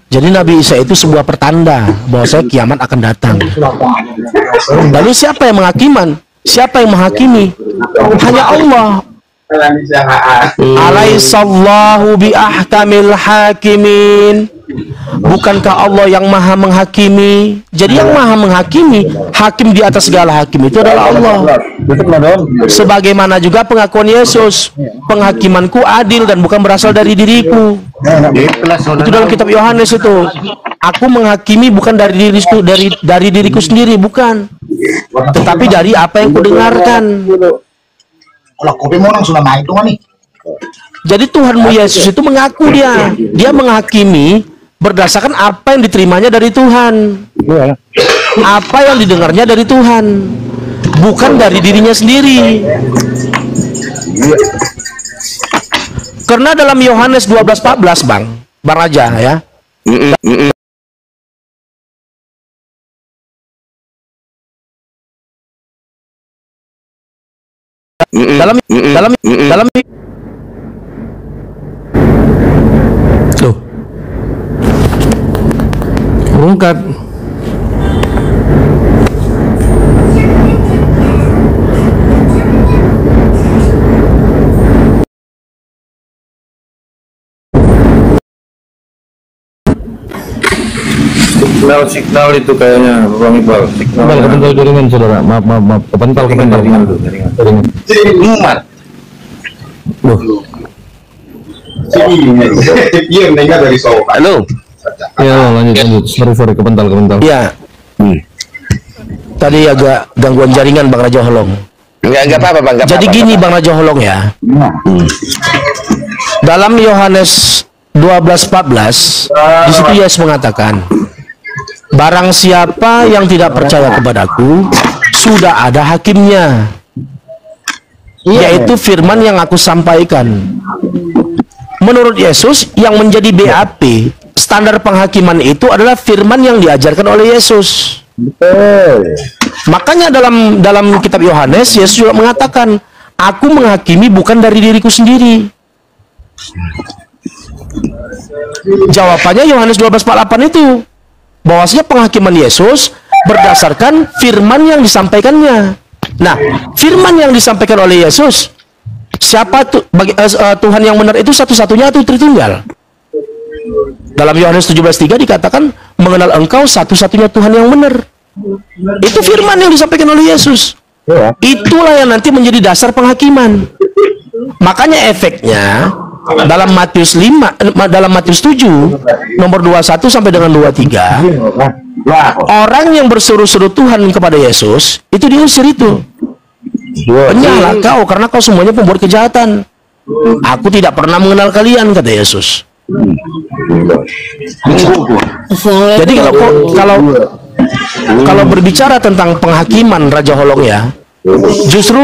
Jadi Nabi Isa itu sebuah pertanda bahwa kiamat akan datang. Lalu siapa yang menghakiman? Siapa yang menghakimi? Hanya Allah. Alaihissallahu bi ahkamil hakimin. Bukankah Allah yang maha menghakimi? Jadi yang maha menghakimi, hakim di atas segala hakim itu adalah Allah. Sebagaimana juga pengakuan Yesus, penghakimanku adil dan bukan berasal dari diriku. Itu dalam kitab Yohanes itu. Aku menghakimi bukan dari diriku sendiri, bukan. Tetapi dari apa yang kudengarkan. Jadi Tuhanmu Yesus itu mengaku dia menghakimi berdasarkan apa yang diterimanya dari Tuhan, apa yang didengarnya dari Tuhan, bukan dari dirinya sendiri. Karena dalam Yohanes 12:14 Bang Raja ya, dalam tuh berungkat. Signal itu kayaknya Bang Iqbal. Signal kepental jaringan saudara. Maaf kepental jaringan. Halo. Ya lanjut. Sorry kepental. ya. Tadi agak gangguan jaringan Bang Raja Holong. Enggak apa-apa Bang. Jadi gini Bang Raja Holong ya. Dalam Yohanes 12:14 di situ Yesus mengatakan, barang siapa yang tidak percaya kepadaku, sudah ada hakimnya, yaitu firman yang aku sampaikan. Menurut Yesus, yang menjadi BAP standar penghakiman itu adalah firman yang diajarkan oleh Yesus. Makanya dalam kitab Yohanes, Yesus juga mengatakan, aku menghakimi bukan dari diriku sendiri. Jawabannya Yohanes 12:48 itu, bahwasanya penghakiman Yesus berdasarkan firman yang disampaikannya. Nah, firman yang disampaikan oleh Yesus, siapa Tuhan yang benar itu satu-satunya atau Tritunggal? Dalam Yohanes 17:3 dikatakan, mengenal engkau satu-satunya Tuhan yang benar. Itu firman yang disampaikan oleh Yesus. Itulah yang nanti menjadi dasar penghakiman. Makanya efeknya dalam Matius 7 nomor 21 sampai dengan 23, orang yang berseru-seru Tuhan kepada Yesus itu diusir itu. Penyalah kau karena kau semuanya pembuat kejahatan. Aku tidak pernah mengenal kalian, kata Yesus. Jadi kalau berbicara tentang penghakiman Raja Holong ya, justru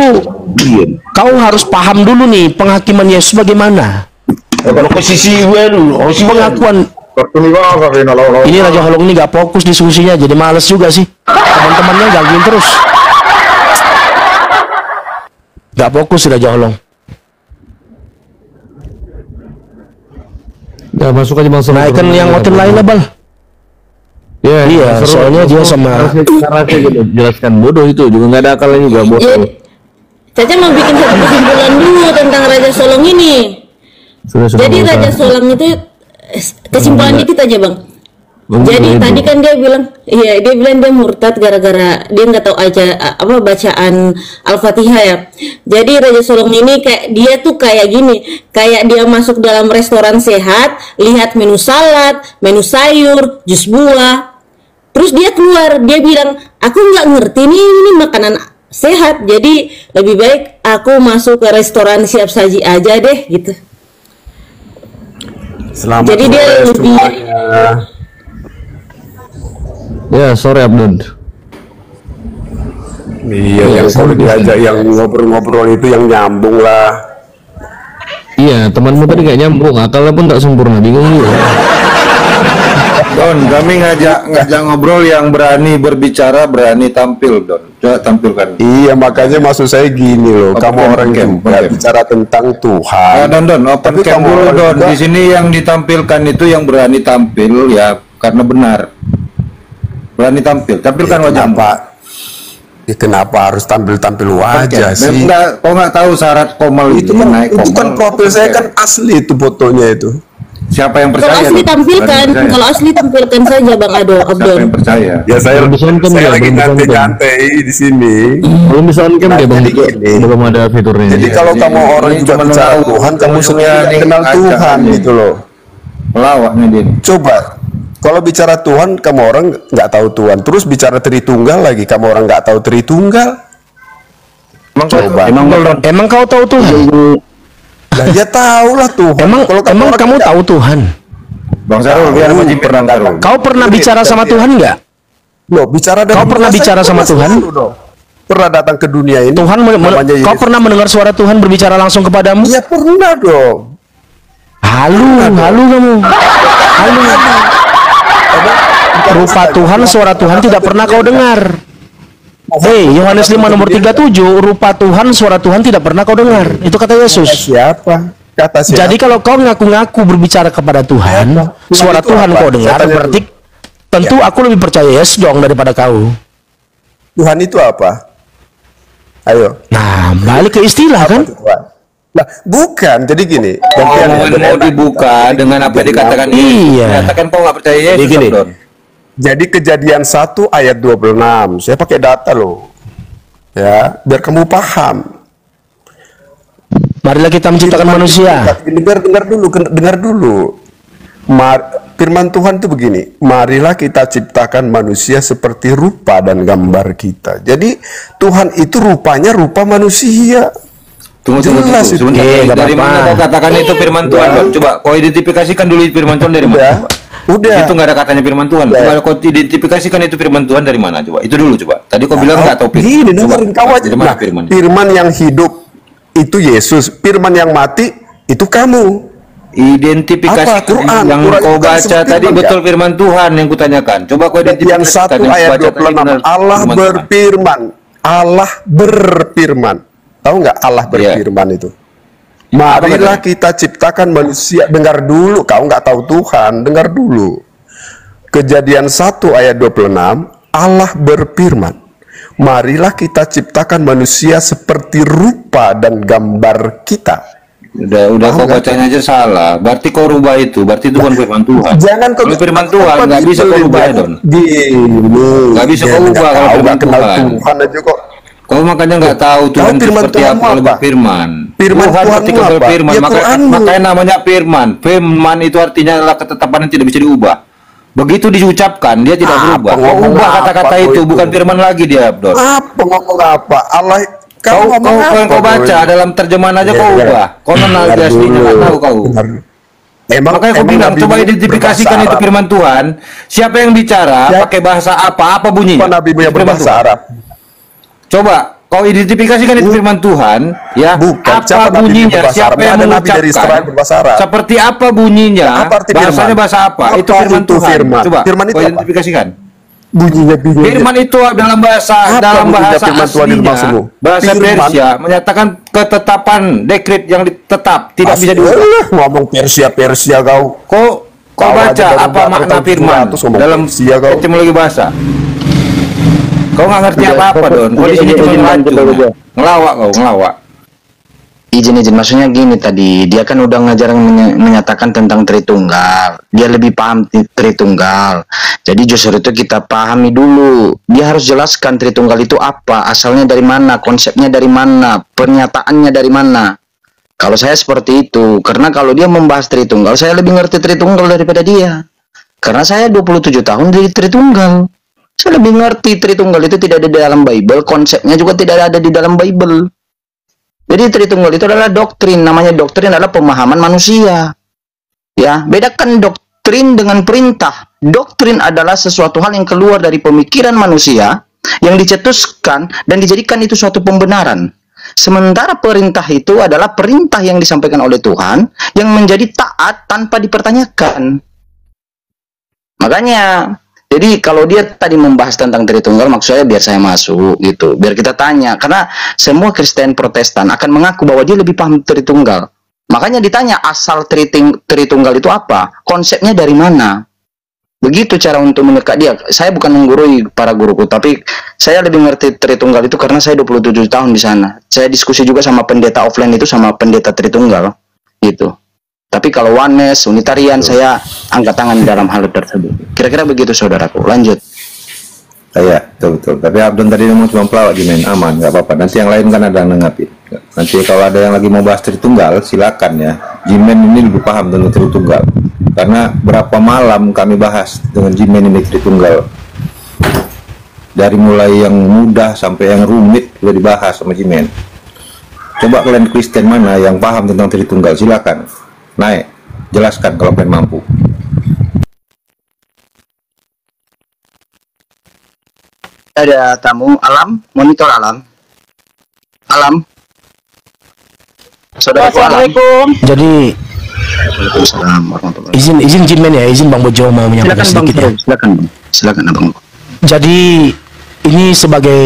kau harus paham dulu nih penghakiman Yesus bagaimana. Pengakuan ini Raja Holong ini gak fokus diskusinya, jadi males juga sih. Teman-temannya gangguin terus. Gak fokus Raja Holong. Ya masuk aja masuk. Naikkan yang hotel lain lah Bal. Iya, soalnya dia sama jelaskan bodoh itu juga nggak ada akalnya juga bodoh. Caca mau bikin satu kesimpulan dulu tentang Raja Solong ini. Jadi Raja Solong itu kesimpulan dikit aja Bang. Jadi tadi kan dia bilang dia murtad gara-gara dia nggak tahu aja bacaan Al-Fatihah ya. Jadi Raja Solong ini kayak dia tuh kayak gini, kayak dia masuk dalam restoran sehat, lihat menu salad, menu sayur, jus buah. Terus dia keluar, dia bilang, aku nggak ngerti nih ini makanan sehat, jadi lebih baik aku masuk ke restoran siap saji aja deh gitu. Selamat jadi dia lebih ya sore Abdul. Iya, yang kalau diajak yang ngobrol-ngobrol itu yang nyambung lah. Iya, temanmu tadi gak nyambung, akalnya pun tak sempurna, bingung juga. Don, kami ngajak ngobrol yang berani berbicara, berani tampil, Don. Coba tampilkan. Iya, makanya maksud saya gini loh, kamu orang yang bicara tentang Tuhan. Don, open cam dulu Don. Di sini yang ditampilkan itu yang berani tampil ya karena benar. Berani tampil, tampilkan Ya, wajah. kenapa harus tampil wajah sih? Enggak, kau nggak tahu syarat komal Itu ini, kan, naik itu kan komal. profil saya kan asli itu fotonya itu. Siapa yang Kalau percaya? asli Don? tampilkan, Berani percaya. kalau asli tampilkan saja Bang Siapa Abdon. yang percaya? Ya saya lagi nyantai di sini. Belum bisa on cam dia bang, Jadi gini. belum ada fiturnya. Jadi kalau kamu orang Ini juga cuma bicara tahu, Tuhan, kamu ujung-ujungnya sebenarnya nih, kenal acak Tuhan aja. gitu loh. Pelawaknya dia. Coba, kalau bicara Tuhan, kamu orang nggak tahu Tuhan. Terus bicara Tritunggal lagi, kamu orang nggak tahu Tritunggal. Coba. Emang kau tahu Tuhan? Nah, dia tahu lah Tuhan. Emang Kalau emang orang kamu nggak- tahu Tuhan? Bang Sarul, biar Haji pernah tahu. Kau pernah bicara sama Tuhan nggak? Loh, bicara dari Kau pernah dulu, bicara saya sama pernah Tuhan? selalu dong. Pernah datang ke dunia ini. Tuhan namanya kau Yesus. pernah mendengar suara Tuhan berbicara langsung kepadamu? Iya pernah dong. Halu kamu. Halu. Rupa Tuhan, suara Tuhan tidak pernah kau dengar. Hei, Yohanes 5 nomor 37, rupa Tuhan, suara Tuhan tidak pernah kau dengar. Itu kata Yesus. Siapa? Kata siapa? Jadi kalau kau ngaku-ngaku berbicara kepada Tuhan, suara itu Tuhan apa? kau dengar, Saya tanya berarti tentu aku lebih percaya Yesus dong daripada kau. Tuhan itu apa? Ayo. Nah, balik ke istilah kan? Tuhan. Nah, bukan. Jadi gini. Omongan mau dibuka dengan apa yang dikatakan ini. Iya. Katakan kau nggak percaya Yesus, gini. Don. Jadi Kejadian 1 ayat 26. Saya pakai data loh. Ya, biar kamu paham. Marilah kita menciptakan manusia. Dengar dulu. Firman Tuhan itu begini, marilah kita ciptakan manusia seperti rupa dan gambar kita. Jadi Tuhan itu rupanya rupa manusia. Tunggu. Jelas itu. Sebentar. Nggak Dari apa-apa. mana kau katakan itu firman Tuhan, Don? Coba kau identifikasikan dulu firman Tuhan dari mana? Udah. Itu nggak ada katanya firman Tuhan. Coba kau identifikasikan itu firman Tuhan dari mana? Coba. Itu dulu coba. Tadi kau bilang nggak tahu firman. Gini, dengerin kau aja. Dari mana Nah, firman? firman yang hidup itu Yesus, firman yang mati itu kamu. Identifikasi Apa? Quran. yang Quran kau itu kan baca sebut tadi firman, betul firman Tuhan yang kutanyakan. Coba kau Yang identifikasikan 1 yang ayat kau baca tadi 26 benar Allah firman Tuhan. berfirman. Allah berfirman. Tahu nggak Allah berfirman itu? Marilah kita ciptakan manusia. Dengar dulu, kau nggak tahu Tuhan. Dengar dulu. Kejadian 1 ayat 26, Allah berfirman, marilah kita ciptakan manusia seperti rupa dan gambar kita. Udah kau bacanya aja salah. Berarti kau rubah itu. Berarti itu bukan firman Tuhan. Jangan kau Kalau firman Tuhan nggak bisa kau rubah, Don. Gini, Nggak bisa kau ubah kalau firman kenal Tuhan. Tuhan aja kok. Kau makanya nggak tahu Tuhan itu firman seperti Tuhanmu apa kalau apa? berfirman. Firman Tuhan Tuhanmu ketika apa? berfirman, Ya, Quranmu. makanya namanya firman. Firman itu artinya adalah ketetapan yang tidak bisa diubah. Begitu diucapkan, dia tidak berubah. Kau ngomong ubah apa kata-kata kau itu, itu? bukan firman lagi dia, Don. Apa ngomong apa? Allah Kau ngomong apa, kau baca Bro? dalam terjemahan aja Ya, kau dengar. ubah. Kau nonal Dengar aslinya dulu. nggak tahu kau. Dengar. Makanya Kau bilang coba identifikasikan itu firman Tuhan. Siapa yang bicara, Siapa? pakai bahasa apa bunyinya? Nabi yang Firman berbahasa Tuhan. Arab. Coba kau identifikasikan itu firman Tuhan, ya. Bukan. Siapa Apa Nabi bunyinya? berbahasa Siapa Arab? yang Ada Nabi mengucapkan? dari Israel berbahasa Arab. Seperti apa bunyinya? Apa arti Bahasanya firman? bahasa apa? Itu Apa firman itu Tuhan. firman? Coba Firman itu kau apa? identifikasikan. Bunyinya. Firman itu dalam bahasa Apa bunyinya firman Tuhan di aslinya, maksudmu? bahasa Firman. Persia menyatakan ketetapan dekret yang tetap tidak bisa diubah. Ngomong Persia kau. Kau baca aja baru apa datang makna tahun firman 700 ngomong dalam Persia kau. etimologi bahasa? Kau nggak ngerti apa-apa, Don. Kau di sini cuma ngelacun. Ngelawak kau, ngelawak. Izin, maksudnya gini tadi, dia kan udah ngajar menyatakan tentang Tritunggal, dia lebih paham Tritunggal, jadi justru itu kita pahami dulu, dia harus jelaskan Tritunggal itu apa, asalnya dari mana, konsepnya dari mana, pernyataannya dari mana. Kalau saya seperti itu, karena kalau dia membahas Tritunggal, saya lebih ngerti Tritunggal daripada dia, karena saya 27 tahun di Tritunggal, saya lebih ngerti Tritunggal itu tidak ada di dalam Bible, konsepnya juga tidak ada di dalam Bible. Jadi Tritunggal itu adalah doktrin, namanya doktrin adalah pemahaman manusia. Ya, bedakan doktrin dengan perintah. Doktrin adalah sesuatu hal yang keluar dari pemikiran manusia yang dicetuskan dan dijadikan itu suatu pembenaran. Sementara perintah itu adalah perintah yang disampaikan oleh Tuhan yang menjadi taat tanpa dipertanyakan. Makanya Jadi kalau dia tadi membahas tentang Tritunggal, maksudnya biar saya masuk gitu, biar kita tanya, karena semua Kristen Protestan akan mengaku bahwa dia lebih paham Tritunggal. Makanya ditanya asal Tritunggal itu apa, konsepnya dari mana. Begitu cara untuk mendekat dia. Saya bukan menggurui para guruku, tapi saya lebih ngerti Tritunggal itu karena saya 27 tahun di sana. Saya diskusi juga sama pendeta offline itu sama pendeta Tritunggal gitu. Tapi kalau Oneness, Unitarian, saya angkat tangan dalam hal tersebut. Kira-kira begitu saudaraku. Lanjut. Iya, betul. Tapi Abdon tadi mau cuma pelawak gini, aman, nggak apa-apa. Nanti yang lain kan ada yang nengapi. Nanti kalau ada yang lagi mau bahas Tritunggal, silakan ya. Jimen ini lebih paham tentang Tritunggal. Karena berapa malam kami bahas dengan Jimen ini Tritunggal. Dari mulai yang mudah sampai yang rumit sudah dibahas sama Jimen. Coba kalian Kristen mana yang paham tentang Tritunggal, silakan. Naik, jelaskan kalau kalian mampu. Ada tamu Alam, monitor Alam. Alam. Saudara Alam. Jadi izin Jimen ya, izin Bang Bojo mau menyampaikan sedikit ya. Silakan Abang. Jadi ini sebagai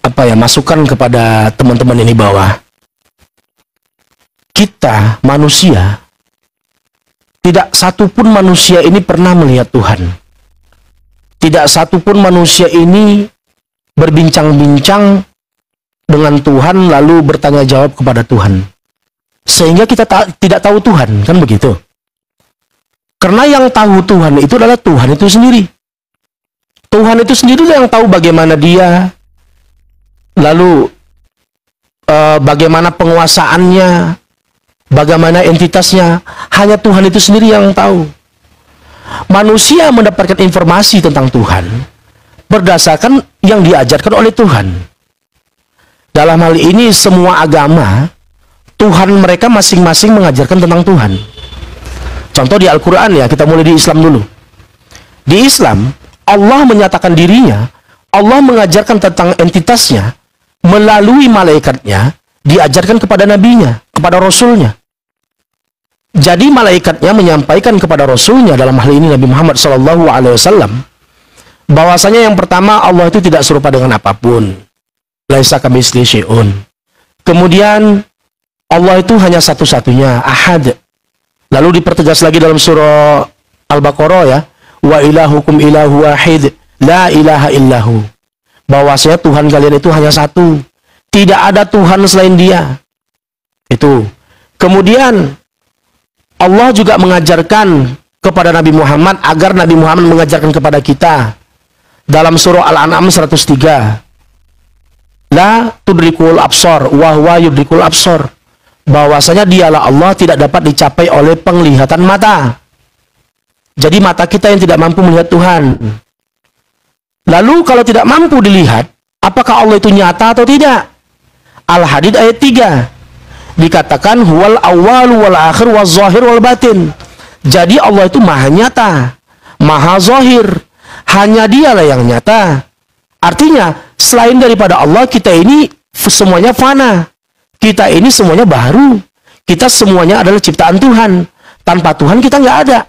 apa ya, masukan kepada teman-teman ini bahwa kita manusia, tidak satupun manusia ini pernah melihat Tuhan. Tidak satupun manusia ini berbincang-bincang dengan Tuhan lalu bertanya jawab kepada Tuhan. Sehingga kita tidak tahu Tuhan, kan begitu? Karena yang tahu Tuhan itu adalah Tuhan itu sendiri. Tuhan itu sendiri yang tahu bagaimana dia, lalu bagaimana penguasaannya, bagaimana entitasnya, hanya Tuhan itu sendiri yang tahu. Manusia mendapatkan informasi tentang Tuhan berdasarkan yang diajarkan oleh Tuhan. Dalam hal ini semua agama, Tuhan mereka masing-masing mengajarkan tentang Tuhan. Contoh di Al-Quran ya, kita mulai di Islam dulu. Di Islam, Allah menyatakan dirinya, Allah mengajarkan tentang entitasnya melalui malaikatnya, diajarkan kepada nabinya, kepada rasulnya. Jadi malaikatnya menyampaikan kepada rasulnya, dalam hal ini Nabi Muhammad SAW, bahwasanya yang pertama Allah itu tidak serupa dengan apapun. Laisa kamitslihi syai'un. Kemudian Allah itu hanya satu-satunya, ahad. Lalu dipertegas lagi dalam surah Al-Baqarah ya, wa ilahukum ilahu wahid, la ilaha illahu. Bahwasanya Tuhan kalian itu hanya satu, tidak ada Tuhan selain Dia. Itu. Kemudian Allah juga mengajarkan kepada Nabi Muhammad agar Nabi Muhammad mengajarkan kepada kita dalam surah Al-An'am 103. La tudrikul absar wa huwa yudrikul absar. Bahwasanya dialah Allah, tidak dapat dicapai oleh penglihatan mata. Jadi mata kita yang tidak mampu melihat Tuhan. Lalu kalau tidak mampu dilihat, apakah Allah itu nyata atau tidak? Al-Hadid ayat 3. Dikatakan huwal awwalu wal akhir wal zahir wal batin. Jadi Allah itu maha nyata, maha zahir. Hanya Dialah yang nyata. Artinya selain daripada Allah, kita ini semuanya fana. Kita ini semuanya baru. Kita semuanya adalah ciptaan Tuhan. Tanpa Tuhan kita nggak ada.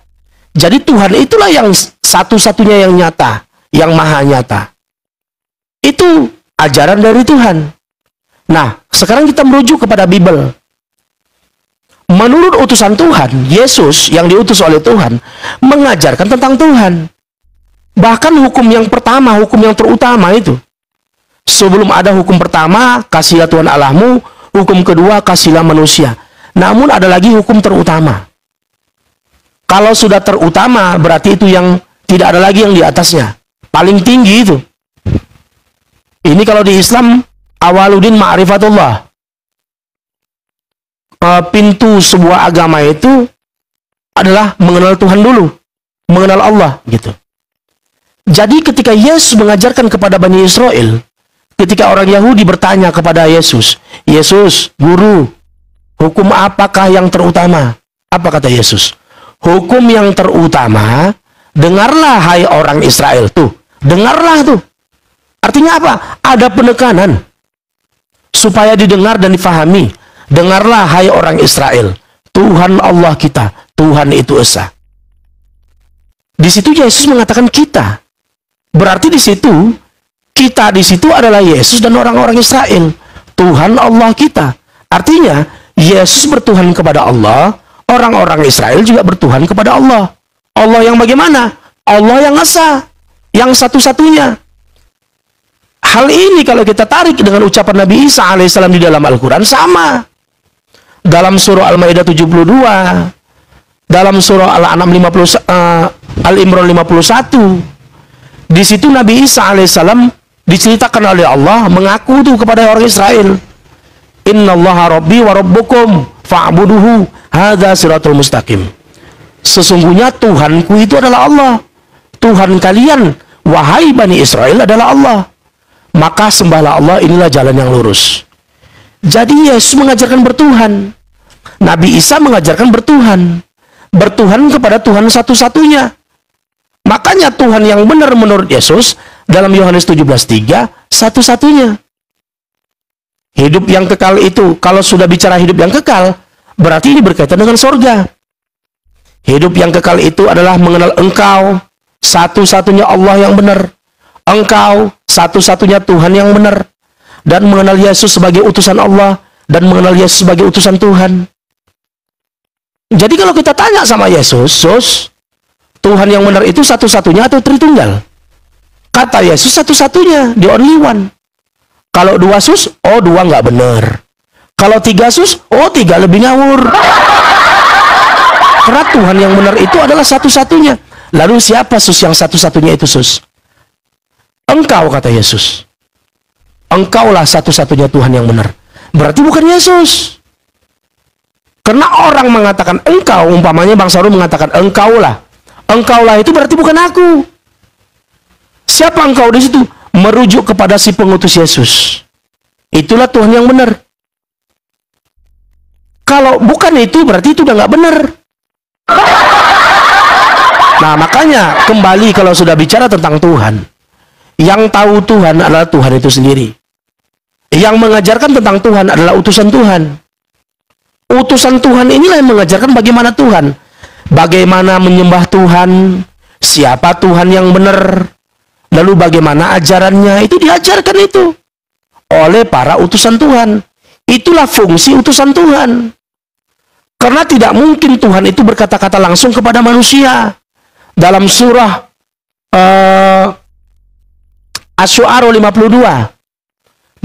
Jadi Tuhan itulah yang satu-satunya yang nyata, yang maha nyata. Itu ajaran dari Tuhan. Nah, sekarang kita merujuk kepada Bible. Menurut utusan Tuhan, Yesus yang diutus oleh Tuhan, mengajarkan tentang Tuhan. Bahkan hukum yang pertama, hukum yang terutama itu. Sebelum ada hukum pertama, kasihilah Tuhan Allahmu. Hukum kedua, kasihilah manusia. Namun ada lagi hukum terutama. Kalau sudah terutama, berarti itu yang tidak ada lagi yang di atasnya. Paling tinggi itu. Ini kalau di Islam, awaludin ma'rifatullah. Pintu sebuah agama itu adalah mengenal Tuhan dulu, mengenal Allah gitu. Jadi ketika Yesus mengajarkan kepada Bani Israel, ketika orang Yahudi bertanya kepada Yesus, Yesus, guru, hukum apakah yang terutama? Apa kata Yesus? Hukum yang terutama, dengarlah hai orang Israel tuh, dengarlah tuh. Artinya apa? Ada penekanan supaya didengar dan difahami. Dengarlah hai orang Israel, Tuhan Allah kita, Tuhan itu esa. Di situ Yesus mengatakan kita. Berarti di situ kita di situ adalah Yesus dan orang-orang Israel. Tuhan Allah kita. Artinya Yesus bertuhan kepada Allah, orang-orang Israel juga bertuhan kepada Allah. Allah yang bagaimana? Allah yang esa, yang satu-satunya. Hal ini kalau kita tarik dengan ucapan Nabi Isa alaihissalam di dalam Al-Quran sama. Dalam surah Al-Maidah 72, dalam surah Al-An'am 50, Al-Imran 51, di situ Nabi Isa alaihissalam diceritakan oleh Allah mengaku tuh kepada orang Israel, Innallaha rabbi wa rabbukum fa'buduhu hadza siratul mustaqim. Sesungguhnya Tuhanku itu adalah Allah, Tuhan kalian wahai Bani Israel adalah Allah, maka sembahlah Allah, inilah jalan yang lurus. Jadi Yesus mengajarkan bertuhan, Nabi Isa mengajarkan bertuhan, bertuhan kepada Tuhan satu-satunya. Makanya Tuhan yang benar menurut Yesus dalam Yohanes 17:3 satu-satunya. Hidup yang kekal itu, kalau sudah bicara hidup yang kekal, berarti ini berkaitan dengan sorga. Hidup yang kekal itu adalah mengenal Engkau satu-satunya Allah yang benar, Engkau satu-satunya Tuhan yang benar, dan mengenal Yesus sebagai utusan Allah, dan mengenal Yesus sebagai utusan Tuhan. Jadi kalau kita tanya sama Yesus, Tuhan yang benar itu satu-satunya atau Tritunggal? Kata Yesus satu-satunya, the only one. Kalau dua dua nggak benar. Kalau tiga tiga lebih ngawur. Karena Tuhan yang benar itu adalah satu-satunya. Lalu siapa yang satu-satunya itu Engkau, kata Yesus. Engkaulah satu-satunya Tuhan yang benar. Berarti bukan Yesus. Karena orang mengatakan engkau, umpamanya Bang Saru mengatakan engkaulah. Engkaulah itu berarti bukan aku. Siapa engkau di situ? Merujuk kepada si pengutus Yesus. Itulah Tuhan yang benar. Kalau bukan itu berarti itu udah nggak benar. Nah makanya kembali kalau sudah bicara tentang Tuhan, yang tahu Tuhan adalah Tuhan itu sendiri. Yang mengajarkan tentang Tuhan adalah utusan Tuhan. Utusan Tuhan inilah yang mengajarkan bagaimana Tuhan, bagaimana menyembah Tuhan, siapa Tuhan yang benar, lalu bagaimana ajarannya, itu diajarkan itu oleh para utusan Tuhan. Itulah fungsi utusan Tuhan. Karena tidak mungkin Tuhan itu berkata-kata langsung kepada manusia. Dalam surah Asy-Syu'ara 52,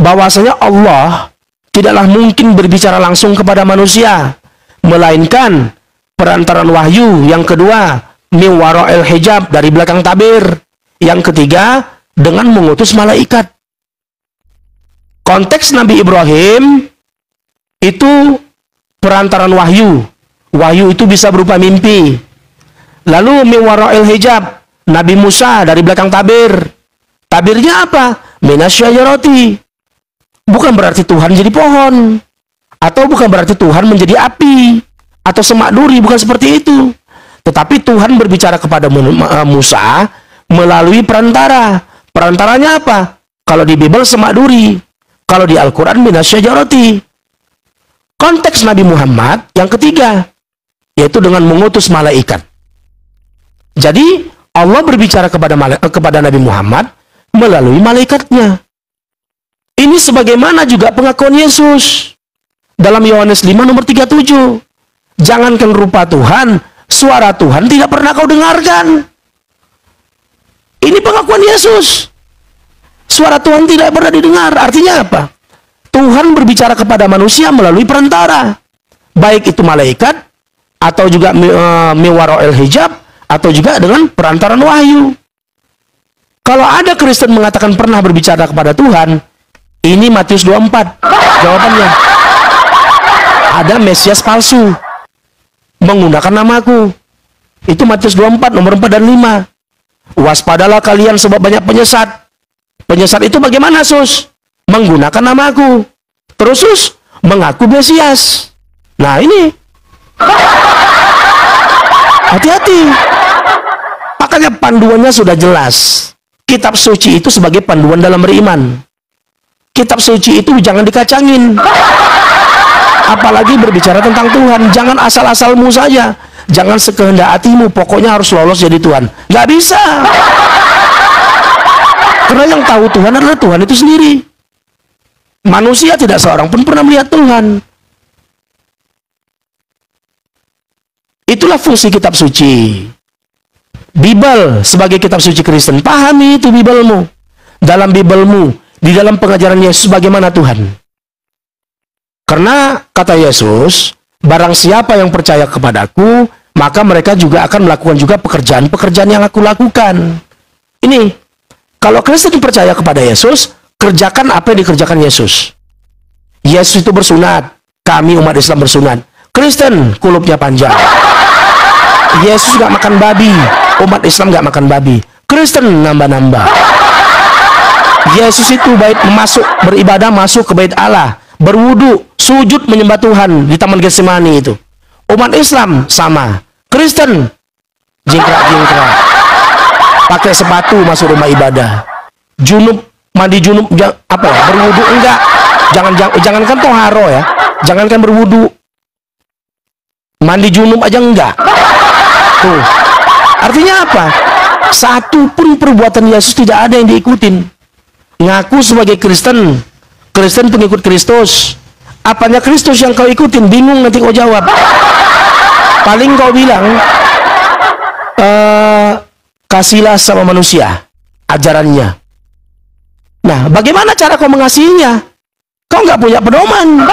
bahwasanya Allah tidaklah mungkin berbicara langsung kepada manusia, melainkan perantaran wahyu. Yang kedua, min wara'il hijab, dari belakang tabir. Yang ketiga, dengan mengutus malaikat. Konteks Nabi Ibrahim itu perantaran wahyu. Wahyu itu bisa berupa mimpi. Lalu min wara'il hijab, Nabi Musa dari belakang tabir. Tabirnya apa? Minasyajarati. Bukan berarti Tuhan jadi pohon, atau bukan berarti Tuhan menjadi api atau semak duri, bukan seperti itu. Tetapi Tuhan berbicara kepada Musa melalui perantara. Perantaranya apa? Kalau di Bible semak duri, kalau di Al-Quran minasyajarati. Konteks Nabi Muhammad yang ketiga, yaitu dengan mengutus malaikat. Jadi Allah berbicara kepada Nabi Muhammad melalui malaikatnya. Ini sebagaimana juga pengakuan Yesus dalam Yohanes 5 nomor 37. Jangankan rupa Tuhan, suara Tuhan tidak pernah kau dengarkan. Ini pengakuan Yesus. Suara Tuhan tidak pernah didengar. Artinya apa? Tuhan berbicara kepada manusia melalui perantara. Baik itu malaikat, atau juga miwara'il hijab, atau juga dengan perantaran wahyu. Kalau ada Kristen mengatakan pernah berbicara kepada Tuhan, ini Matius 24 jawabannya. Ada Mesias palsu menggunakan namaku. Itu Matius 24 nomor 4 dan 5. Waspadalah kalian sebab banyak penyesat. Penyesat itu bagaimana, menggunakan namaku. Terus mengaku Mesias. Nah ini hati-hati. Makanya panduannya sudah jelas. Kitab suci itu sebagai panduan dalam beriman. Kitab suci itu jangan dikacangin. Apalagi berbicara tentang Tuhan, jangan asal-asalmu saja. jangan sekehendak hatimu, pokoknya harus lolos jadi Tuhan. Nggak bisa. Karena yang tahu Tuhan adalah Tuhan itu sendiri. Manusia tidak seorang pun pernah melihat Tuhan. Itulah fungsi kitab suci. Bible sebagai kitab suci Kristen. Pahami itu Biblemu. Dalam Biblemu, di dalam pengajaran Yesus bagaimana Tuhan. Karena kata Yesus, barang siapa yang percaya kepadaku, maka mereka juga akan melakukan juga pekerjaan-pekerjaan yang aku lakukan. Ini, kalau Kristen percaya kepada Yesus, kerjakan apa yang dikerjakan Yesus. Yesus itu bersunat, kami umat Islam bersunat. Kristen kulupnya panjang. Yesus gak makan babi, umat Islam gak makan babi. Kristen nambah-nambah. Yesus itu beribadah masuk ke bait Allah, berwudu, sujud menyembah Tuhan di Taman Getsemani itu. Umat Islam sama. Kristen jingkrak-jingkrak, pakai sepatu masuk rumah ibadah. Junub, mandi junub, berwudu enggak. Jangankan toharo ya, jangankan berwudu, mandi junub aja enggak. Tuh. Artinya apa? Satu pun perbuatan Yesus tidak ada yang diikutin. Ngaku sebagai Kristen pengikut Kristus. Apanya Kristus yang kau ikutin? Bingung nanti kau jawab. Paling kau bilang, kasihlah sama manusia ajarannya. Nah, bagaimana cara kau mengasihinya? Kau nggak punya pedoman.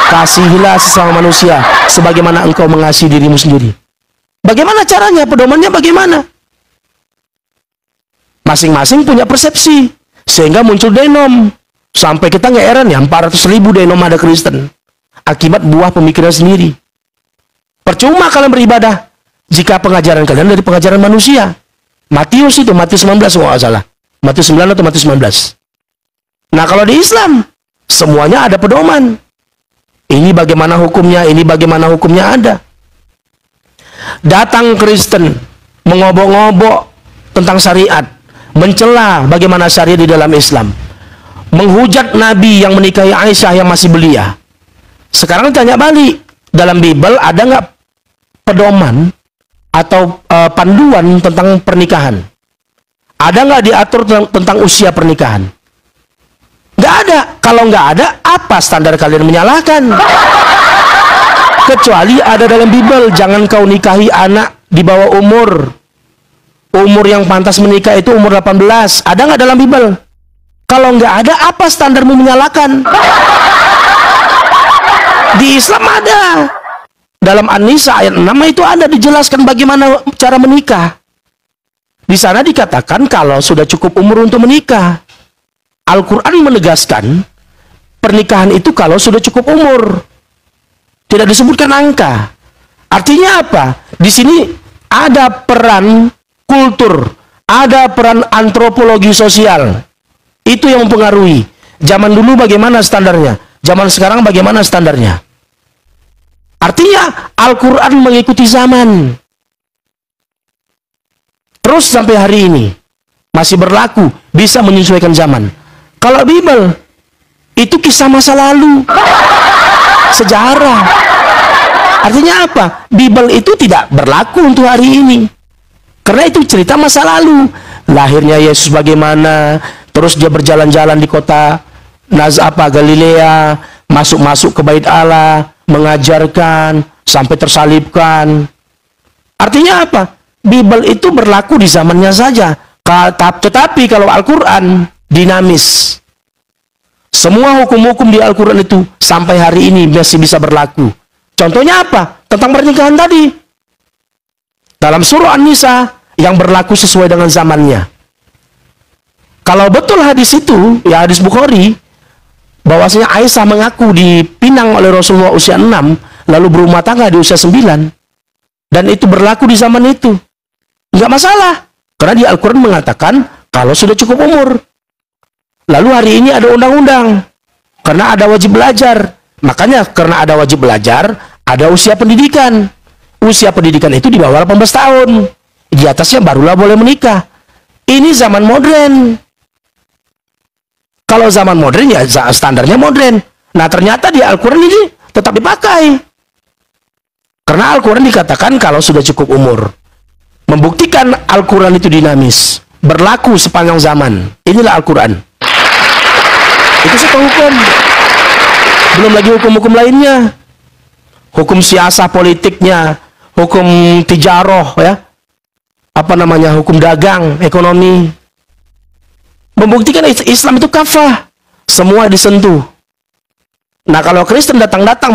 Kasihilah sesama manusia sebagaimana engkau mengasihi dirimu sendiri. Bagaimana caranya? Pedomannya bagaimana? Masing-masing punya persepsi, sehingga muncul denom. Sampai kita nggak heran ya, 400.000 denom ada Kristen. Akibat buah pemikiran sendiri. Percuma kalian beribadah jika pengajaran kalian dari pengajaran manusia. Matius 19 kalau nggak salah. Matius 9 atau Matius 19. Nah, kalau di Islam, semuanya ada pedoman. Ini bagaimana hukumnya, ini bagaimana hukumnya ada. Datang Kristen mengobok-ngobok tentang syariat, mencela bagaimana syariat di dalam Islam, menghujat Nabi yang menikahi Aisyah yang masih belia. Sekarang tanya balik, dalam Bible ada nggak pedoman atau panduan tentang pernikahan? Ada nggak diatur tentang usia pernikahan? Nggak ada. Kalau nggak ada, apa standar kalian menyalahkan? Kecuali ada dalam Bible, jangan kau nikahi anak di bawah umur. Umur yang pantas menikah itu umur 18. Ada nggak dalam Bible? Kalau nggak ada, apa standarmu menyalahkan? Di Islam ada. Dalam An-Nisa ayat 6 itu ada dijelaskan bagaimana cara menikah. Di sana dikatakan kalau sudah cukup umur untuk menikah. Al-Quran menegaskan pernikahan itu kalau sudah cukup umur. Tidak disebutkan angka. Artinya apa? Di sini ada peran kultur, ada peran antropologi sosial. Itu yang mempengaruhi. Zaman dulu bagaimana standarnya? Zaman sekarang bagaimana standarnya? Artinya Al-Quran mengikuti zaman. Terus sampai hari ini masih berlaku, bisa menyesuaikan zaman. Kalau Bible itu kisah masa lalu, sejarah. Artinya apa? Bible itu tidak berlaku untuk hari ini. Karena itu cerita masa lalu. Lahirnya Yesus bagaimana, terus dia berjalan-jalan di kota Galilea, masuk-masuk ke bait Allah, mengajarkan, sampai tersalibkan. Artinya apa? Bible itu berlaku di zamannya saja. Tetapi kalau Al-Quran dinamis. Semua hukum-hukum di Al-Quran itu sampai hari ini masih bisa berlaku. Contohnya apa? Tentang pernikahan tadi. Dalam surah An-Nisa yang berlaku sesuai dengan zamannya. Kalau betul hadis itu, ya hadis Bukhari, bahwasanya Aisyah mengaku dipinang oleh Rasulullah usia 6, lalu berumah tangga di usia 9. Dan itu berlaku di zaman itu. Enggak masalah. Karena di Al-Quran mengatakan kalau sudah cukup umur. Lalu hari ini ada undang-undang. Karena ada wajib belajar. Makanya karena ada wajib belajar, ada usia pendidikan. Usia pendidikan itu di bawah 18 tahun. Di atasnya barulah boleh menikah. Ini zaman modern. Kalau zaman modern ya standarnya modern. Nah ternyata di Al-Quran ini tetap dipakai. Karena Al-Quran dikatakan kalau sudah cukup umur. Membuktikan Al-Quran itu dinamis, berlaku sepanjang zaman. Inilah Al-Quran. Itu satu hukum. Belum lagi hukum-hukum lainnya. Hukum siasah politiknya, hukum tijaroh, ya. Apa namanya, hukum dagang, ekonomi. Membuktikan Islam itu kafah. Semua disentuh. Nah, kalau Kristen datang-datang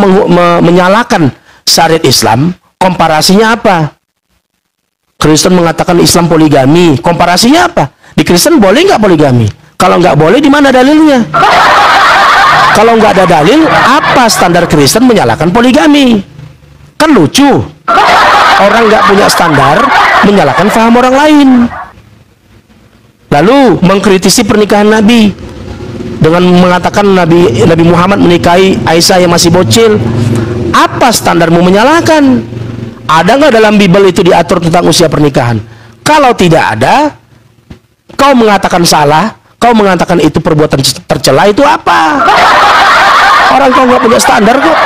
menyalahkan syariat Islam, komparasinya apa? Kristen mengatakan Islam poligami, komparasinya apa? Di Kristen boleh nggak poligami? Kalau nggak boleh, di mana dalilnya? Kalau nggak ada dalil, apa standar Kristen menyalahkan poligami? Kan lucu. Orang nggak punya standar, menyalahkan faham orang lain. Lalu mengkritisi pernikahan Nabi dengan mengatakan Nabi Muhammad menikahi Aisyah yang masih bocil. Apa standarmu menyalahkan? Ada nggak dalam Bible itu diatur tentang usia pernikahan? Kalau tidak ada, kau mengatakan salah, kau mengatakan itu perbuatan tercela, itu apa? Orang kau nggak punya standar kok.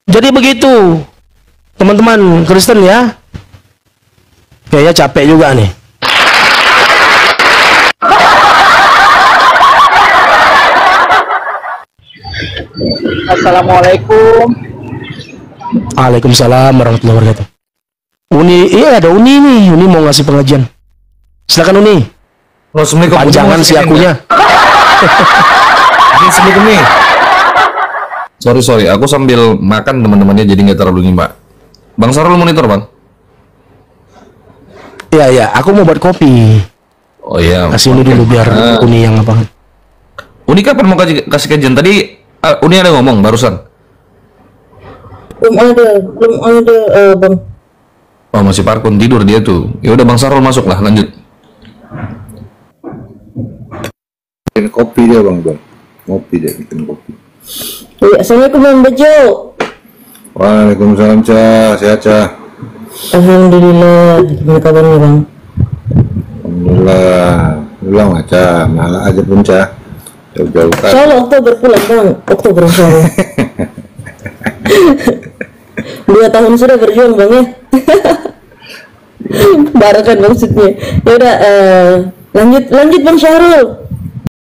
Jadi begitu, teman-teman Kristen ya. Kayaknya capek juga nih. Assalamualaikum. Waalaikumsalam warahmatullahi wabarakatuh. Uni, iya ada Uni nih. Uni mau ngasih pengajian. Silakan Uni. Assalamualaikum. Panjangan si akunya. Assalamualaikum nih. Sorry, aku sambil makan teman-temannya jadi nggak terlalu nyimak. Bang Sarul monitor bang. Iya, aku mau buat kopi. Oh iya. Kasih Uni dulu biar Uni yang apa. Uni kapan mau kasih kajian tadi? Uni ada ngomong barusan. Belum ada Bang. Oh masih parkun tidur dia tuh. Ya udah Bang Sarul masuk lah, lanjut. Bikin kopi dia bang. Kopi dia bikin kopi. Ya, Assalamualaikum Bang Bejo. Waalaikumsalam Cah, sehat Cah. Alhamdulillah. Gimana kabarnya Bang? Alhamdulillah. Pulang Cah, malah aja pun Cah. Jauh-jauh kan. Insyaallah Oktober pulang Bang. Oktober insyaallah. 2 tahun sudah berjuang Bang ya. Barakan maksudnya. Ya udah lanjut Bang Syahrul.